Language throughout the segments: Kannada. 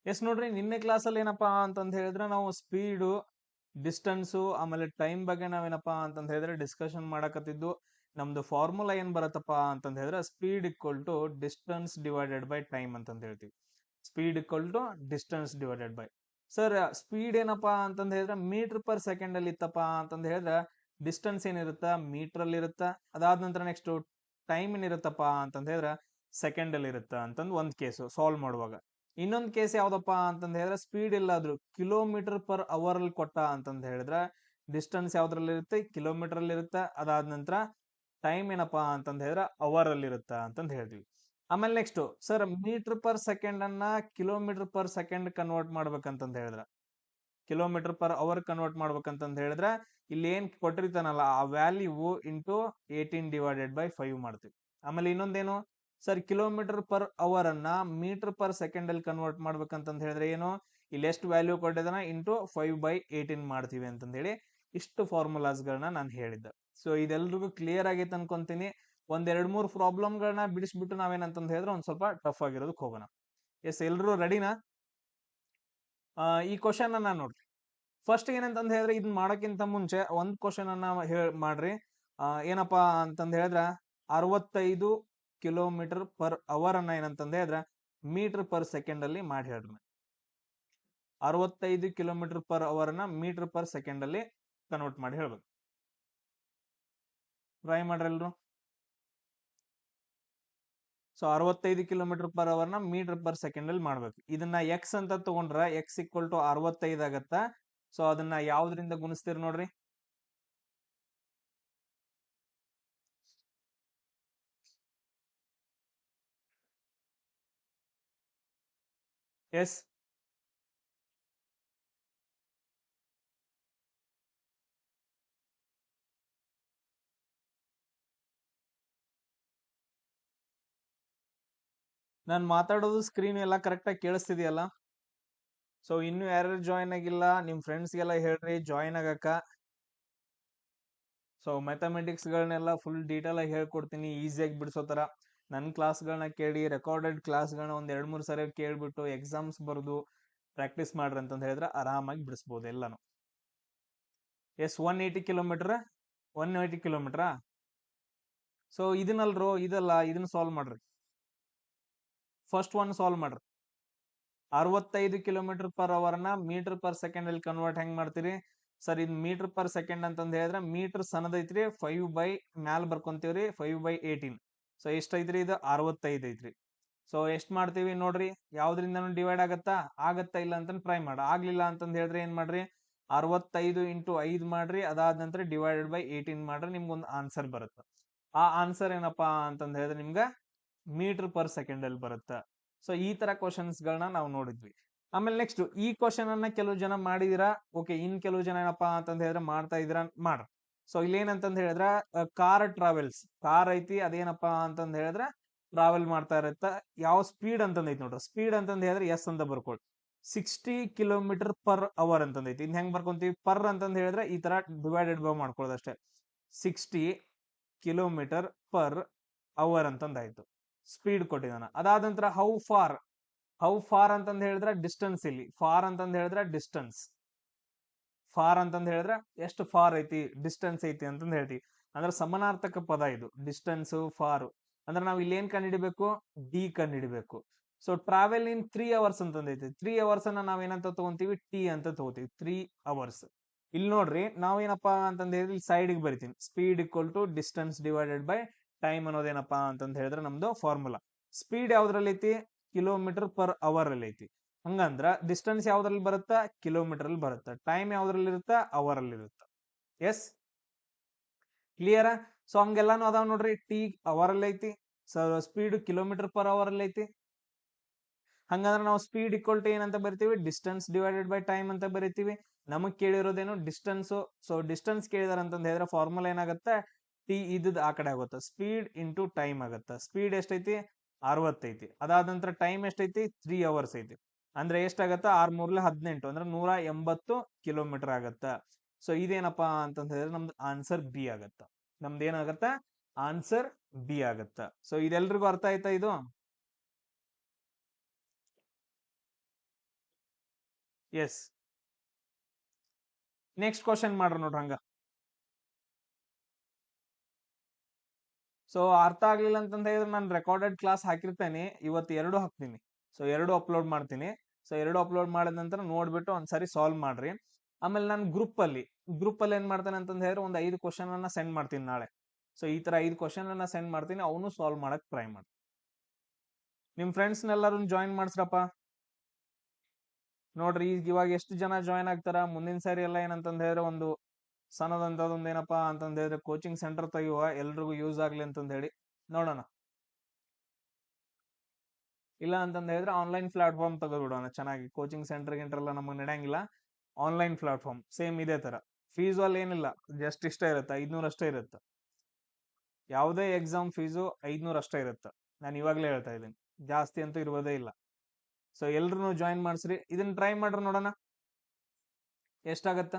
ಎಸ್ ನೋಡ್ರಿ, ನಿನ್ನೆ ಕ್ಲಾಸಲ್ಲಿ ಏನಪ್ಪಾ ಅಂತಂದ್ ಹೇಳಿದ್ರೆ ನಾವು ಸ್ಪೀಡು, ಡಿಸ್ಟನ್ಸು ಆಮೇಲೆ ಟೈಮ್ ಬಗ್ಗೆ ನಾವೇನಪ್ಪಾ ಅಂತಂದ್ ಹೇಳಿದ್ರೆ ಡಿಸ್ಕಷನ್ ಮಾಡಕತ್ತಿದ್ದು. ನಮ್ದು ಫಾರ್ಮುಲಾ ಏನ್ ಬರತ್ತಪ್ಪ ಅಂತಂದ್ ಹೇಳಿದ್ರೆ speed equal to distance divided by time ಅಂತಂದ್ ಹೇಳ್ತೀವಿ. Speed equal to distance divided by. Sir, speed ಏನಪ್ಪಾ ಅಂತಂದ್ ಹೇಳಿದ್ರೆ ಮೀಟರ್ ಪರ್ ಸೆಕೆಂಡ್ ಅಲ್ಲಿ ಇತ್ತಪ್ಪ ಅಂತಂದ್ ಹೇಳಿದ್ರೆ ಡಿಸ್ಟನ್ಸ್ ಏನಿರುತ್ತ ಮೀಟರ್ ಅಲ್ಲಿ ಇರುತ್ತ. ಅದಾದ ನಂತರ ನೆಕ್ಸ್ಟ್ ಟೈಮ್ ಏನಿರುತ್ತಪ್ಪ ಅಂತಂದ್ ಹೇಳಿದ್ರೆ ಸೆಕೆಂಡ್ ಅಲ್ಲಿ ಇರುತ್ತ ಅಂತಂದ್ ಒಂದ್ ಕೇಸು ಸಾಲ್ವ್ ಮಾಡುವಾಗ. ಇನ್ನೊಂದ್ ಕೇಸ್ ಯಾವ್ದಪ್ಪ ಅಂತಂದ್ ಹೇಳಿದ್ರೆ ಸ್ಪೀಡ್ ಇಲ್ಲಾದ್ರು ಕಿಲೋಮೀಟರ್ ಪರ್ ಅವರ್ ಅಲ್ಲಿ ಕೊಟ್ಟ ಅಂತಂದ್ ಹೇಳಿದ್ರೆ ಡಿಸ್ಟನ್ಸ್ ಯಾವ್ದ್ರಲ್ಲಿ ಇರುತ್ತೆ, ಕಿಲೋಮೀಟರ್ ಅಲ್ಲಿ ಇರುತ್ತೆ. ಅದಾದ ನಂತರ ಟೈಮ್ ಏನಪ್ಪಾ ಅಂತಂದ್ ಹೇಳಿದ್ರೆ ಅವರ್ ಅಲ್ಲಿ ಇರುತ್ತ ಅಂತಂದ್ ಹೇಳ್ತೀವಿ. ಆಮೇಲೆ next sir, metre per second ಅನ್ನ ಕಿಲೋಮೀಟರ್ ಪರ್ ಸೆಕೆಂಡ್ ಕನ್ವರ್ಟ್ ಮಾಡ್ಬೇಕಂತಂದ್ ಹೇಳಿದ್ರೆ, ಕಿಲೋಮೀಟರ್ ಪರ್ ಅವರ್ ಕನ್ವರ್ಟ್ ಮಾಡ್ಬೇಕಂತಂದ್ ಹೇಳಿದ್ರೆ ಇಲ್ಲಿ ಏನ್ ಕೊಟ್ಟಿರ್ತಾನಲ್ಲ ಆ ವ್ಯಾಲ್ಯೂ ಇಂಟು 18/5 ಮಾಡ್ತೀವಿ. ಆಮೇಲೆ ಇನ್ನೊಂದೇನು ಸರ್, ಕಿಲೋಮೀಟರ್ ಪರ್ ಅವರ್ ಅನ್ನ ಮೀಟರ್ ಪರ್ ಸೆಕೆಂಡ್ ಅಲ್ಲಿ ಕನ್ವರ್ಟ್ ಮಾಡ್ಬೇಕಂತಂದ್ ಹೇಳಿದ್ರೆ ಏನು, ಇಲ್ಲಿ ಎಷ್ಟು ವ್ಯಾಲ್ಯೂ ಕೊಟ್ಟಿದಾನ ಇಂಟು 5/18 ಮಾಡ್ತೀವಿ ಅಂತಂದ್ ಹೇಳಿ ಇಷ್ಟು ಫಾರ್ಮುಲಾಸ್ ಗಳನ್ನ ನಾನು ಹೇಳಿದ್ದೆ. ಸೊ ಇದೆಲ್ರಿಗೂ ಕ್ಲಿಯರ್ ಆಗೈತೆ ಅನ್ಕೊಂತೀನಿ. ಒಂದ್ 2-3 ಪ್ರಾಬ್ಲಮ್ ಗಳನ್ನ ಬಿಡಿಸ್ಬಿಟ್ಟು ನಾವೇನಂತಂದ್ ಹೇಳಿದ್ರೆ ಒಂದ್ ಸ್ವಲ್ಪ ಟಫ್ ಆಗಿರೋದಕ್ಕೆ ಹೋಗೋಣ. ಎಸ್, ಎಲ್ರು ರೆಡಿನಾ? ಈ ಕ್ವಶನ್ ಅನ್ನ ನೋಡ್ರಿ. ಫಸ್ಟ್ ಏನಂತಂದ್ ಹೇಳಿದ್ರೆ ಇದನ್ನ ಮಾಡಕ್ಕಿಂತ ಮುಂಚೆ ಒಂದ್ ಕ್ವಶನ್ ಅನ್ನ ಮಾಡ್ರಿ. ಏನಪ್ಪಾ ಅಂತಂದ್ ಹೇಳಿದ್ರೆ 65 ಕಿಲೋಮೀಟರ್ ಪರ್ ಅವರ್ ಅನ್ನ ಏನಂತಂದ್ ಹೇಳಿದ್ರೆ ಮೀಟರ್ ಪರ್ ಸೆಕೆಂಡ್ ಅಲ್ಲಿ ಮಾಡಿ ಹೇಳ್ರಿ. 65 ಕಿಲೋಮೀಟರ್ ಪರ್ ಅವರ್ ಅನ್ನ ಮೀಟರ್ ಪರ್ ಸೆಕೆಂಡ್ ಅಲ್ಲಿ ಕನ್ವರ್ಟ್ ಮಾಡಿ ಹೇಳ್ಬೇಕು. ಟ್ರೈ ಮಾಡ್ರಿ ಎಲ್ರು. ಸೊ 65 ಕಿಲೋಮೀಟರ್ ಪರ್ ಅವರ್ ನ ಮೀಟರ್ ಪರ್ ಸೆಕೆಂಡ್ ಅಲ್ಲಿ ಮಾಡ್ಬೇಕು. ಇದನ್ನ ಎಕ್ಸ್ ಅಂತ ತಗೊಂಡ್ರ ಎಕ್ಸ್ ಈಕ್ವಲ್ ಟು 65 ಆಗತ್ತ. ಸೊ ಅದನ್ನ ಯಾವ್ದ್ರಿಂದ ಗುಣಿಸ್ತೀರಿ ನೋಡ್ರಿ. ಎಸ್, ನಾನು ಮಾತಾಡೋದು ಸ್ಕ್ರೀನ್ ಎಲ್ಲ ಕರೆಕ್ಟ್ ಆಗಿ ಕೇಳಿಸ್ತಿದೆಯಲ್ಲ? ಸೊ ಇನ್ನು ಯಾರು ಜಾಯ್ನ್ ಆಗಿಲ್ಲ ನಿಮ್ ಫ್ರೆಂಡ್ಸ್ಗೆಲ್ಲ ಹೇಳ್ರಿ ಜಾಯ್ನ್ ಆಗಕ್ಕ. ಸೊ ಮ್ಯಾಥಮೆಟಿಕ್ಸ್ ಗಳನ್ನೆಲ್ಲ ಫುಲ್ ಡೀಟೇಲ್ ಆಗಿ ಹೇಳ್ಕೊಡ್ತೀನಿ, ಈಸಿಯಾಗಿ ಬಿಡಿಸೋ ತರ. ನನ್ನ ಕ್ಲಾಸ್ಗಳನ್ನ ಕೇಳಿ, ರೆಕಾರ್ಡೆಡ್ ಕ್ಲಾಸ್ಗಳನ್ನ ಒಂದ್ 2-3 ಸರಿ ಕೇಳ್ಬಿಟ್ಟು ಎಕ್ಸಾಮ್ಸ್ ಬರೆದು ಪ್ರಾಕ್ಟೀಸ್ ಮಾಡ್ರಿ ಅಂತಂದ್ ಹೇಳಿದ್ರೆ ಆರಾಮಾಗಿ ಬಿಡಿಸ್ಬೋದು ಎಲ್ಲಾನು. Yes, 180 kilometre. 180 ಕಿಲೋಮೀಟರಾ? ಸೊ ಇದನ್ನಲ್ರೋ, ಇದಲ್ಲ, ಇದನ್ನ ಸಾಲ್ವ್ ಮಾಡ್ರಿ. ಫಸ್ಟ್ ಒನ್ ಸಾಲ್ವ್ ಮಾಡ್ರಿ. 65 ಕಿಲೋಮೀಟರ್ ಪರ್ ಅವರ್ ನ ಮೀಟರ್ ಪರ್ ಸೆಕೆಂಡ್ ಅಲ್ಲಿ ಕನ್ವರ್ಟ್ ಹೆಂಗ್ ಮಾಡ್ತೀರಿ? ಸರ್, ಇದು ಮೀಟರ್ ಪರ್ ಸೆಕೆಂಡ್ ಅಂತಂದ್ ಹೇಳಿದ್ರೆ ಮೀಟರ್ ಸಣ್ಣದೈತ್ರಿ, 5 ಬೈ ಮ್ಯಾಲ್ ಬರ್ಕೊಂತೀವ್ರಿ 5/18. ಸೊ ಎಷ್ಟೈತ್ರಿ ಇದು? 65 ಐತ್ರಿ. ಸೊ ಎಷ್ಟ್ ಮಾಡ್ತೀವಿ ನೋಡ್ರಿ, ಯಾವ್ದ್ರಿಂದನೂ ಡಿವೈಡ್ ಆಗತ್ತಾ ಇಲ್ಲ ಅಂತ ಟ್ರೈ ಮಾಡಿ. ಆಗ್ಲಿಲ್ಲ ಅಂತಂದ್ ಹೇಳಿದ್ರೆ ಏನ್ ಮಾಡ್ರಿ, 65 ಇಂಟು 5 ಮಾಡ್ರಿ, ಅದಾದ ನಂತರ ಡಿವೈಡೆಡ್ ಬೈ 18 ಮಾಡ್ರಿ, ನಿಮ್ಗೊಂದು ಆನ್ಸರ್ ಬರುತ್ತೆ. ಆ ಆನ್ಸರ್ ಏನಪ್ಪಾ ಅಂತಂದ್ ಹೇಳಿದ್ರೆ ನಿಮ್ಗ ಮೀಟರ್ ಪರ್ ಸೆಕೆಂಡ್ ಅಲ್ಲಿ ಬರುತ್ತೆ. ಸೊ ಈ ತರ ಕ್ವಶನ್ಸ್ ಗಳನ್ನ ನಾವು ನೋಡಿದ್ವಿ. ಆಮೇಲೆ ನೆಕ್ಸ್ಟ್ ಈ ಕ್ವಶನ್ ಅನ್ನ ಕೆಲವು ಜನ ಮಾಡಿದಿರಾ, ಓಕೆ. ಇನ್ ಕೆಲವು ಜನ ಏನಪ್ಪಾ ಅಂತಂದ್ ಹೇಳಿದ್ರೆ ಮಾಡ್ತಾ ಇದೀರಾ, ಮಾಡ್ರಿ. ಸೊ ಇಲ್ಲಿ ಏನಂತಂದ್ ಹೇಳಿದ್ರೆ ಕಾರ್ ಟ್ರಾವೆಲ್ಸ್, ಕಾರ್ ಐತಿ, ಅದೇನಪ್ಪಾ ಅಂತಂದ್ ಹೇಳಿದ್ರೆ ಟ್ರಾವೆಲ್ ಮಾಡ್ತಾ ಇರತ್ತ. ಯಾವ ಸ್ಪೀಡ್ ಅಂತಂದ್ ಐತಿ ನೋಡ್ರಿ, ಸ್ಪೀಡ್ ಅಂತಂದ್ ಹೇಳಿದ್ರೆ ಎಸ್ ಅಂತ ಬರ್ಕೊಳ್ರಿ. 60 ಕಿಲೋಮೀಟರ್ ಪರ್ ಅವರ್ ಅಂತಂದ್ ಐತಿ. ಇನ್ ಹೆಂಗ್ ಬರ್ಕೊಂತೀವಿ, ಪರ್ ಅಂತಂದ್ ಹೇಳಿದ್ರೆ ಈ ತರ ಡಿವೈಡೆಡ್ ಬೈ ಮಾಡ್ಕೊಳ್ಳೋದು ಅಷ್ಟೇ. 60 ಕಿಲೋಮೀಟರ್ ಪರ್ ಅವರ್ ಅಂತಂದ್ ಆಯ್ತು, ಸ್ಪೀಡ್ ಕೊಟ್ಟಿದಾನ. ಅದಾದ ನಂತರ ಹೌ ಫಾರ್ ಅಂತಂದ್ ಹೇಳಿದ್ರೆ ಡಿಸ್ಟೆನ್ಸ್. ಇಲ್ಲಿ ಫಾರ್ ಅಂತಂದ್ ಹೇಳಿದ್ರೆ ಡಿಸ್ಟೆನ್ಸ್. ಫಾರ್ ಅಂತಂದ್ ಹೇಳಿದ್ರೆ ಎಷ್ಟು ಫಾರ್ ಐತಿ, ಡಿಸ್ಟೆನ್ಸ್ ಐತಿ ಅಂತಂದ್ ಹೇಳ್ತೀವಿ. ಅಂದ್ರೆ ಸಮಾನಾರ್ಥಕ ಪದ ಇದು, ಡಿಸ್ಟೆನ್ಸ್ ಫಾರ್. ಅಂದ್ರೆ ನಾವು ಇಲ್ಲಿ ಏನ್ ಕಂಡುಹಿಡಿಬೇಕು, ಡಿ ಕಂಡುಹಿಡಿಬೇಕು. ಸೊ ಟ್ರಾವೆಲ್ ಇನ್ 3 ಅವರ್ಸ್ ಅಂತಂದೈತಿ. 3 ಅವರ್ಸ್ ಅನ್ನ ನಾವ್ ಏನಂತ ತಗೊಂತೀವಿ, ಟಿ ಅಂತ ತಗೋತೀವಿ, 3 ಅವರ್ಸ್. ಇಲ್ಲಿ ನೋಡ್ರಿ, ನಾವೇನಪ್ಪಾ ಅಂತಂದ್ ಹೇಳಿದ್ರೆ ಇಲ್ಲಿ ಸೈಡ್ ಗೆ ಬರಿತೀನಿ, speed equal to distance divided by time ಅನ್ನೋದೇನಪ್ಪಾ ಅಂತಂದ್ ಹೇಳಿದ್ರೆ ನಮ್ದು ಫಾರ್ಮುಲಾ. ಸ್ಪೀಡ್ ಯಾವ್ದ್ರಲ್ಲಿ ಐತಿ, ಕಿಲೋಮೀಟರ್ ಪರ್ ಅವರ್ ಅಲ್ಲಿ ಐತಿ. ಹಂಗಂದ್ರ ಡಿಸ್ಟೆನ್ಸ್ ಯಾವ್ದ್ರಲ್ಲಿ ಬರುತ್ತಾ, ಕಿಲೋಮೀಟರ್ ಅಲ್ಲಿ ಬರುತ್ತಾ. ಟೈಮ್ ಯಾವ್ದ್ರಲ್ಲಿ ಇರುತ್ತಾ, ಅವರ್ ಅಲ್ಲಿ ಇರುತ್ತಾ. S, clear? ಸೊ ಹಂಗೆಲ್ಲಾನು ಅದಾವ ನೋಡ್ರಿ. ಟಿ ಅವರ್ ಅಲ್ಲಿ ಐತಿ, ಸ್ಪೀಡ್ ಕಿಲೋಮೀಟರ್ ಪರ್ ಅವರ್ ಅಲ್ಲಿ ಐತಿ. ಹಂಗಂದ್ರೆ ನಾವು ಸ್ಪೀಡ್ ಈಕ್ವಲ್ ಟು ಏನಂತ ಬರಿತೀವಿ, ಡಿಸ್ಟೆನ್ಸ್ ಡಿವೈಡೆಡ್ ಬೈ ಟೈಮ್ ಅಂತ ಬರಿತೀವಿ. ನಮಗ್ ಕೇಳಿರೋದೇನು, ಡಿಸ್ಟೆನ್ಸ್. ಸೊ ಡಿಸ್ಟೆನ್ಸ್ ಕೇಳಿದಾರ ಅಂತಂದ್ ಹೇಳಿದ್ರೆ ಫಾರ್ಮುಲಾ ಏನಾಗುತ್ತೆ, ಟಿ ಇದ್ದದ್ ಆ ಕಡೆ ಆಗುತ್ತೆ, ಸ್ಪೀಡ್ ಇಂಟು ಟೈಮ್ ಆಗುತ್ತೆ. ಸ್ಪೀಡ್ ಎಷ್ಟೈತಿ, 60 ಐತಿ. ಅದಾದ ನಂತರ ಟೈಮ್ ಎಷ್ಟೈತಿ, 3 ಅವರ್ಸ್ ಐತಿ. ಅಂದ್ರೆ ಎಷ್ಟಾಗತ್ತ, 6×3 = 18 ಅಂದ್ರೆ 180 ಕಿಲೋಮೀಟರ್ ಆಗತ್ತ. ಸೊ ಇದೇನಪ್ಪಾ ಅಂತಂದ್ ಹೇಳಿದ್ರೆ ನಮ್ದು ಆನ್ಸರ್ ಬಿ ಆಗತ್ತ. ನಮ್ದು ಏನಾಗತ್ತ, ಆನ್ಸರ್ ಬಿ ಆಗತ್ತ. ಸೊ ಇದೆಲ್ರಿಗೂ ಅರ್ಥ ಆಯ್ತಾ ಇದು? ಎಸ್. ನೆಕ್ಸ್ಟ್ ಕ್ವಶನ್ ಮಾಡ್ರಿ ನೋಡ್ರಿ ಹಂಗ. ಸೊ ಅರ್ಥ ಆಗ್ಲಿಲ್ಲ ಅಂತಂದ ಹೇಳಿದ್ರೆ ನಾನು ರೆಕಾರ್ಡೆಡ್ ಕ್ಲಾಸ್ ಹಾಕಿರ್ತೇನೆ, ಇವತ್ತು 2 ಹಾಕ್ತೀನಿ. ಸೊ 2 ಅಪ್ಲೋಡ್ ಮಾಡ್ತೀನಿ. ಸೊ 2 ಅಪ್ಲೋಡ್ ಮಾಡಿದ ನಂತರ ನೋಡ್ಬಿಟ್ಟು ಒಂದ್ಸರಿ ಸಾಲ್ವ್ ಮಾಡ್ರಿ. ಆಮೇಲೆ ನಾನು ಗ್ರೂಪ್ ಅಲ್ಲಿ ಏನ್ ಮಾಡ್ತೇನೆ ಅಂತಂದ ಹೇಳಿದ್ರೆ ಒಂದು 5 ಕ್ವಶನ್ ಅನ್ನ ಸೆಂಡ್ ಮಾಡ್ತೀನಿ ನಾಳೆ. ಸೊ ಈ ತರ 5 ಕ್ವಶನ್ ಅನ್ನ ಸೆಂಡ್ ಮಾಡ್ತೀನಿ, ಅವನು ಸಾಲ್ವ್ ಮಾಡಕ್ ಟ್ರೈ ಮಾಡಿ. ನಿಮ್ ಫ್ರೆಂಡ್ಸ್ ನೆಲ್ಲರೂ ಜಾಯಿನ್ ಮಾಡ್ಸ್ರಪ್ಪ. ನೋಡ್ರಿ ಈಗ ಇವಾಗ ಎಷ್ಟು ಜನ ಜಾಯಿನ್ ಆಗ್ತಾರ. ಮುಂದಿನ ಸಾರಿ ಎಲ್ಲ ಏನಂತಂದ ಹೇಳಿದ್ರೆ ಒಂದು ಸಣ್ಣದಂತದೊಂದು ಏನಪ್ಪಾ ಅಂತಂದ ಹೇಳಿದ್ರೆ ಕೋಚಿಂಗ್ ಸೆಂಟರ್ ತೆಗೆಯುವ, ಎಲ್ರಿಗೂ ಯೂಸ್ ಆಗ್ಲಿ ಅಂತಂದ ಹೇಳಿ ನೋಡೋಣ. ಇಲ್ಲ ಅಂತಂದ ಹೇಳಿದ್ರೆ ಆನ್ಲೈನ್ ಪ್ಲಾಟ್ಫಾರ್ಮ್ ತಗೋಬಿಡೋಣ ಚೆನ್ನಾಗಿ. ಕೋಚಿಂಗ್ ಸೆಂಟರ್ ಗಿಂಟರ್ ಎಲ್ಲ ನಮಗೆ ನಡೆಯಂಗಿಲ್ಲ. ಆನ್ಲೈನ್ ಪ್ಲಾಟ್ಫಾರ್ಮ್ ಸೇಮ್ ಇದೇ ತರ. ಫೀಸ್ ಅಲ್ಲಿ ಏನಿಲ್ಲ, ಜಸ್ಟ್ ಇಷ್ಟ ಇರುತ್ತೆ, 500 ಅಷ್ಟೇ ಇರುತ್ತೆ. ಯಾವುದೇ ಎಕ್ಸಾಮ್ ಫೀಸು 500 ಅಷ್ಟೇ ಇರುತ್ತೆ. ನಾನು ಇವಾಗ್ಲೇ ಹೇಳ್ತಾ ಇದ್ದೀನಿ, ಜಾಸ್ತಿ ಅಂತೂ ಇರೋದೇ ಇಲ್ಲ. ಸೊ ಎಲ್ರು ಜಾಯಿನ್ ಮಾಡ್ಸ್ರಿ, ಇದನ್ನ ಟ್ರೈ ಮಾಡ್ರಿ ನೋಡೋಣ ಎಷ್ಟಾಗತ್ತ.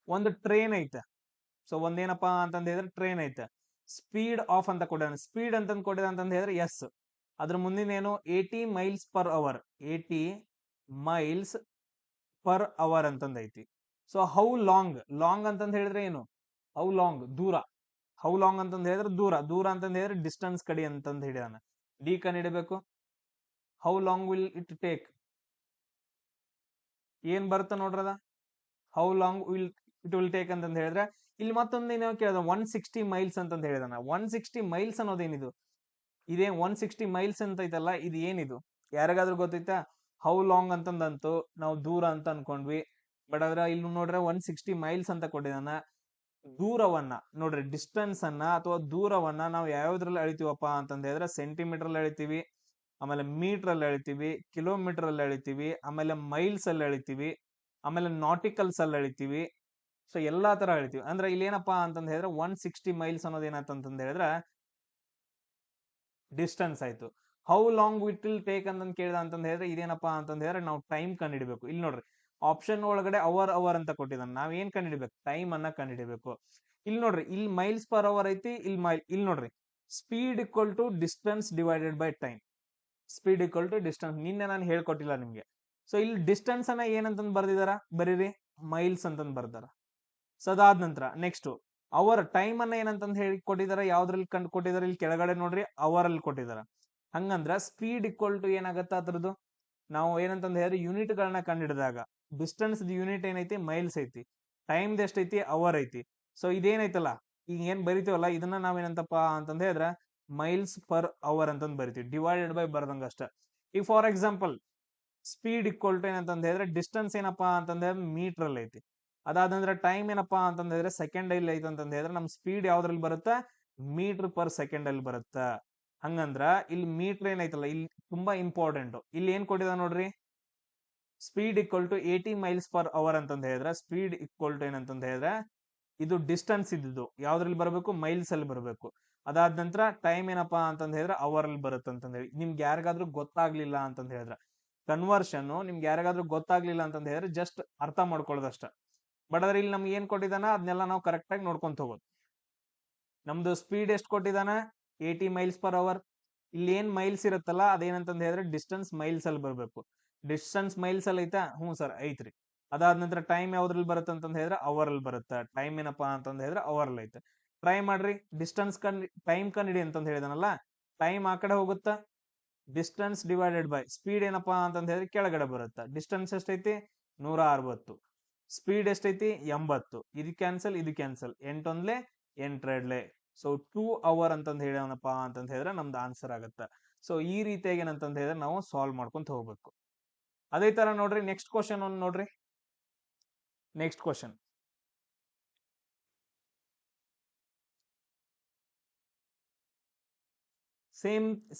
ಒಂದು ಟ್ರೈನ್ ಐತೆ. ಸೊ ಒಂದೇನಪ್ಪಾ ಅಂತಂದ ಹೇಳಿದ್ರೆ ಟ್ರೈನ್ ಐತೆ. ಸ್ಪೀಡ್ ಆಫ್ ಅಂತ ಕೊಡ, ಸ್ಪೀಡ್ ಅಂತಂದ್ ಕೊಡಿದ ಅಂತಂದ ಹೇಳಿದ್ರೆ ಎಸ್. ಅದ್ರ ಮುಂದಿನ ಏನು 80 miles per hour, 80 miles per hour ಅಂತಂದ ಐತಿ. ಸೊ ಹೌ ಲಾಂಗ್, ಲಾಂಗ್ ಅಂತಂದ ಹೇಳಿದ್ರೆ ಏನು, ಹೌ ಲಾಂಗ್ ದೂರ. ಹೌ ಲಾಂಗ್ ಅಂತಂದ ಹೇಳಿದ್ರೆ ದೂರ, ದೂರ ಅಂತಂದ ಹೇಳಿದ್ರೆ ಡಿಸ್ಟೆನ್ಸ್ ಕಡಿ ಅಂತಂದ ಹೇಳಿದಾನ. ಡಿ ಕಂಡಿಡಬೇಕು. How long will it take, ಏನ್ ಬರುತ್ತೆ ನೋಡ್ರದ. How long it will take ಅಂತಂದ ಹೇಳಿದ್ರೆ ಇಲ್ಲಿ ಮತ್ತೊಂದು ಏನೋ ಕೇಳಿದ 160 ಮೈಲ್ಸ್ ಅಂತಂದ ಹೇಳಿದಾನ. 160 ಮೈಲ್ಸ್ ಅನ್ನೋದೇನಿದು, ಇದೇ 160 ಮೈಲ್ಸ್ ಅಂತ ಐತಲ್ಲ, ಇದು ಏನಿದು ಯಾರಿಗಾದ್ರೂ ಗೊತ್ತೈತಾ? ಹೌ ಲಾಂಗ್ ಅಂತಂದಂತೂ ನಾವು ದೂರ ಅಂತ ಅನ್ಕೊಂಡ್ವಿ. ಬಟ್ ಆದ್ರೆ ಇಲ್ಲಿ ನೋಡ್ರೆ 160 ಮೈಲ್ಸ್ ಅಂತ ಕೊಟ್ಟಿದಾನ. ದೂರವನ್ನ ನೋಡ್ರಿ, ಡಿಸ್ಟೆನ್ಸ್ ಅನ್ನ ಅಥವಾ ದೂರವನ್ನ ನಾವು ಯಾವ್ದ್ರಲ್ಲಿ ಅಳಿತೀವಪ್ಪ ಅಂತಂದ ಹೇಳಿದ್ರೆ ಸೆಂಟಿಮೀಟರ್ ಅಲ್ಲಿ ಅಳಿತೀವಿ, ಆಮೇಲೆ ಮೀಟರ್ ಅಲ್ಲಿ ಅಳಿತೀವಿ, ಕಿಲೋಮೀಟರ್ ಅಲ್ಲಿ ಅಳಿತೀವಿ, ಆಮೇಲೆ ಮೈಲ್ಸ್ ಅಲ್ಲಿ ಅಳಿತೀವಿ, ಆಮೇಲೆ ನಾಟಿಕಲ್ಸ್ ಅಲ್ಲಿ ಅಳಿತೀವಿ. ಸೊ ಎಲ್ಲಾ ತರ ಹೇಳ್ತೀವಿ. ಅಂದ್ರೆ ಇಲ್ಲಿ ಏನಪ್ಪಾ ಅಂತಂದ ಹೇಳಿದ್ರೆ 160 ಮೈಲ್ಸ್ ಅನ್ನೋದು ಏನಂತಂದ ಹೇಳಿದ್ರೆ ಡಿಸ್ಟೆನ್ಸ್ ಆಯ್ತು. How long it will take ಅಂತಂದ್ ಕೇಳಿದ ಅಂತಂದ ಹೇಳಿದ್ರೆ ಇದೇನಪ್ಪಾ ಅಂತಂದ ಹೇಳಿದ್ರೆ ನಾವು ಟೈಮ್ ಕಂಡಿಡ್ಬೇಕು. ಇಲ್ಲಿ ನೋಡ್ರಿ ಆಪ್ಷನ್ ಒಳಗಡೆ ಅವರ್ ಅಂತ ಕೊಟ್ಟಿದ್ದಾನೆ. ನಾವ್ ಏನ್ ಕಂಡಿಡ್ಬೇಕು, ಟೈಮ್ ಅನ್ನ ಕಂಡಿಡ್ಬೇಕು. ಇಲ್ಲಿ ನೋಡ್ರಿ, ಇಲ್ಲಿ ಮೈಲ್ಸ್ ಪರ್ ಅವರ್ ಐತಿ, ಇಲ್ಲಿ ನೋಡ್ರಿ speed equal to distance divided by time. Speed equal to distance, ನಿನ್ನೆ ನಾನು ಹೇಳ್ಕೊಟ್ಟಿಲ್ಲ ನಿಮ್ಗೆ. ಸೊ ಇಲ್ಲಿ ಡಿಸ್ಟೆನ್ಸ್ ಅನ್ನ ಏನಂತಂದ್ ಬರ್ದಿದಾರ, ಬರೀರಿ ಮೈಲ್ಸ್ ಅಂತಂದ್ ಬರ್ದಾರ. ಸೊ ಅದಾದ ನಂತರ ನೆಕ್ಸ್ಟ್ ಅವರ್, ಟೈಮ್ ಅನ್ನ ಏನಂತಂದ್ ಹೇಳಿ ಕೊಟ್ಟಿದಾರ, ಯಾವ್ದ್ರಲ್ಲಿ ಕಂಡು ಕೊಟ್ಟಿದಾರ, ಇಲ್ಲಿ ಕೆಳಗಡೆ ನೋಡ್ರಿ ಅವರ್ ಅಲ್ಲಿ ಕೊಟ್ಟಿದಾರ. ಹಂಗಂದ್ರ ಸ್ಪೀಡ್ ಈಕ್ವಲ್ ಟು ಏನಾಗತ್ತ ಅದ್ರದ್ದು, ನಾವು ಏನಂತಂದ್ ಹೇಳಿದ್ರೆ ಯೂನಿಟ್ ಗಳನ್ನ ಕಂಡಿಡಿದಾಗ ಡಿಸ್ಟೆನ್ಸ್ ಯೂನಿಟ್ ಏನೈತಿ, ಮೈಲ್ಸ್ ಐತಿ, ಟೈಮ್ ಎಷ್ಟೈತಿ, ಅವರ್ ಐತಿ. ಸೊ ಇದೇನೈತಲ್ಲ ಈಗ ಏನ್ ಬರಿತೀವಲ್ಲ, ಇದನ್ನ ನಾವೇನಂತಪ್ಪ ಅಂತಂದ ಹೇಳಿದ್ರೆ ಮೈಲ್ಸ್ ಪರ್ ಅವರ್ ಅಂತಂದ್ ಬರಿತೀವಿ, ಡಿವೈಡೆಡ್ ಬೈ ಬರ್ದಂಗ ಅಷ್ಟ. ಈಗ for example speed equal to ಏನಂತಂದ ಹೇಳಿದ್ರೆ ಡಿಸ್ಟೆನ್ಸ್ ಏನಪ್ಪಾ ಅಂತಂದ್ರೆ ಮೀಟರ್ ಅಲ್ಲಿ ಐತಿ, ಅದಾದಂದ್ರೆ ಟೈಮ್ ಏನಪ್ಪಾ ಅಂತಂದ ಹೇಳಿದ್ರೆ ಸೆಕೆಂಡ್ ಅಲ್ಲಿ ಐತಿ ಅಂತಂದ ಹೇಳಿದ್ರೆ ನಮ್ ಸ್ಪೀಡ್ ಯಾವ್ದ್ರಲ್ಲಿ ಬರುತ್ತಾ, ಮೀಟರ್ ಪರ್ ಸೆಕೆಂಡ್ ಅಲ್ಲಿ ಬರುತ್ತ. ಹಂಗಂದ್ರ ಇಲ್ಲಿ ಮೀಟರ್ ಏನೈತಲ್ಲ, ಇಲ್ಲಿ ತುಂಬಾ ಇಂಪಾರ್ಟೆಂಟ್. ಇಲ್ಲಿ ಏನ್ ಕೊಟ್ಟಿದ ನೋಡ್ರಿ, speed equal to 80 miles per hour ಅಂತಂದ ಹೇಳಿದ್ರೆ ಸ್ಪೀಡ್ ಈಕ್ವಲ್ ಟು ಏನಂತಂದ ಹೇಳಿದ್ರೆ ಇದು ಡಿಸ್ಟೆನ್ಸ್ ಇದ್ದು ಯಾವ್ದ್ರಲ್ಲಿ ಬರಬೇಕು, ಮೈಲ್ಸ್ ಅಲ್ಲಿ ಬರಬೇಕು. ಅದಾದ ನಂತರ ಟೈಮ್ ಏನಪ್ಪಾ ಅಂತಂದ ಹೇಳಿದ್ರೆ ಅವರ್ ಅಲ್ಲಿ ಬರುತ್ತೆ ಅಂತಂದ ಹೇಳಿ. ನಿಮ್ಗೆ ಯಾರಿಗಾದ್ರೂ ಗೊತ್ತಾಗ್ಲಿಲ್ಲ ಅಂತಂದ ಹೇಳಿದ್ರೆ ಕನ್ವರ್ಷನ್ ನಿಮ್ಗೆ ಯಾರಿಗಾದ್ರೂ ಗೊತ್ತಾಗ್ಲಿಲ್ಲ ಅಂತಂದ ಹೇಳಿದ್ರೆ ಜಸ್ಟ್ ಅರ್ಥ ಮಾಡ್ಕೊಳ್ಳೋದಷ್ಟ. ಬಟ್ ಅದ್ರ ಇಲ್ಲಿ ನಮ್ಗೆ ಏನ್ ಕೊಟ್ಟಿದಾನ ಅದನ್ನೆಲ್ಲ ನಾವು ಕರೆಕ್ಟ್ ಆಗಿ ನೋಡ್ಕೊಂತ ಹೋಗೋದು. ನಮ್ದು ಸ್ಪೀಡ್ ಎಷ್ಟು ಕೊಟ್ಟಿದಾನ, 80 ಮೈಲ್ಸ್ ಪರ್ ಅವರ್. ಇಲ್ಲಿ ಏನ್ ಮೈಲ್ಸ್ ಇರುತ್ತಲ್ಲ ಅದೇನಂತಂದ ಹೇಳಿದ್ರೆ ಡಿಸ್ಟೆನ್ಸ್ ಮೈಲ್ಸ್ ಅಲ್ಲಿ ಬರ್ಬೇಕು. ಡಿಸ್ಟೆನ್ಸ್ ಮೈಲ್ಸ್ ಅಲ್ಲಿ ಐತಾ, ಹ್ಞೂ ಸರ್ ಐತ್ರಿ. ಅದಾದ ನಂತರ ಟೈಮ್ ಯಾವ್ದ್ರಲ್ಲಿ ಬರುತ್ತೆ ಅಂತಂದ ಹೇಳಿದ್ರೆ ಅವರ್ ಅಲ್ಲಿ ಬರುತ್ತೆ. ಟೈಮ್ ಏನಪ್ಪಾ ಅಂತಂದ ಹೇಳಿದ್ರೆ ಅವರ್ ಅಲ್ಲಿ ಐತೆ. ಟ್ರೈ ಮಾಡ್ರಿ, ಡಿಸ್ಟೆನ್ಸ್ ಟೈಮ್ ಕಂಡಿಡಿ ಅಂತಂದ ಹೇಳಿದಾನಲ್ಲ, ಟೈಮ್ ಆ ಕಡೆ ಹೋಗುತ್ತಾ, ಡಿಸ್ಟೆನ್ಸ್ ಡಿವೈಡೆಡ್ ಬೈ ಸ್ಪೀಡ್ ಏನಪ್ಪಾ ಅಂತಂದ ಹೇಳಿದ್ರೆ ಕೆಳಗಡೆ ಬರುತ್ತೆ. ಡಿಸ್ಟೆನ್ಸ್ ಎಷ್ಟೈತಿ, 160. ಸ್ಪೀಡ್ ಎಷ್ಟೈತಿ, 80. ಇದು ಕ್ಯಾನ್ಸಲ್, ಇದು ಕ್ಯಾನ್ಸಲ್, 8 8 ಸೊ 2 ಅವರ್ ಅಂತಂದ್ ಹೇಳೋಣಪ್ಪ ಅಂತಂದ ಹೇಳಿದ್ರೆ ನಮ್ದು ಆನ್ಸರ್ ಆಗುತ್ತೆ. ಸೊ ಈ ರೀತಿಯಾಗಿ ಏನಂತಂದ ಹೇಳಿದ್ರೆ ನಾವು ಸಾಲ್ವ್ ಮಾಡ್ಕೊಂತ ಹೋಗ್ಬೇಕು. ಅದೇ ತರ ನೋಡ್ರಿ ನೆಕ್ಸ್ಟ್ ಕ್ವಶನ್ ಒಂದು ನೋಡ್ರಿ. ನೆಕ್ಸ್ಟ್ ಕ್ವಶನ್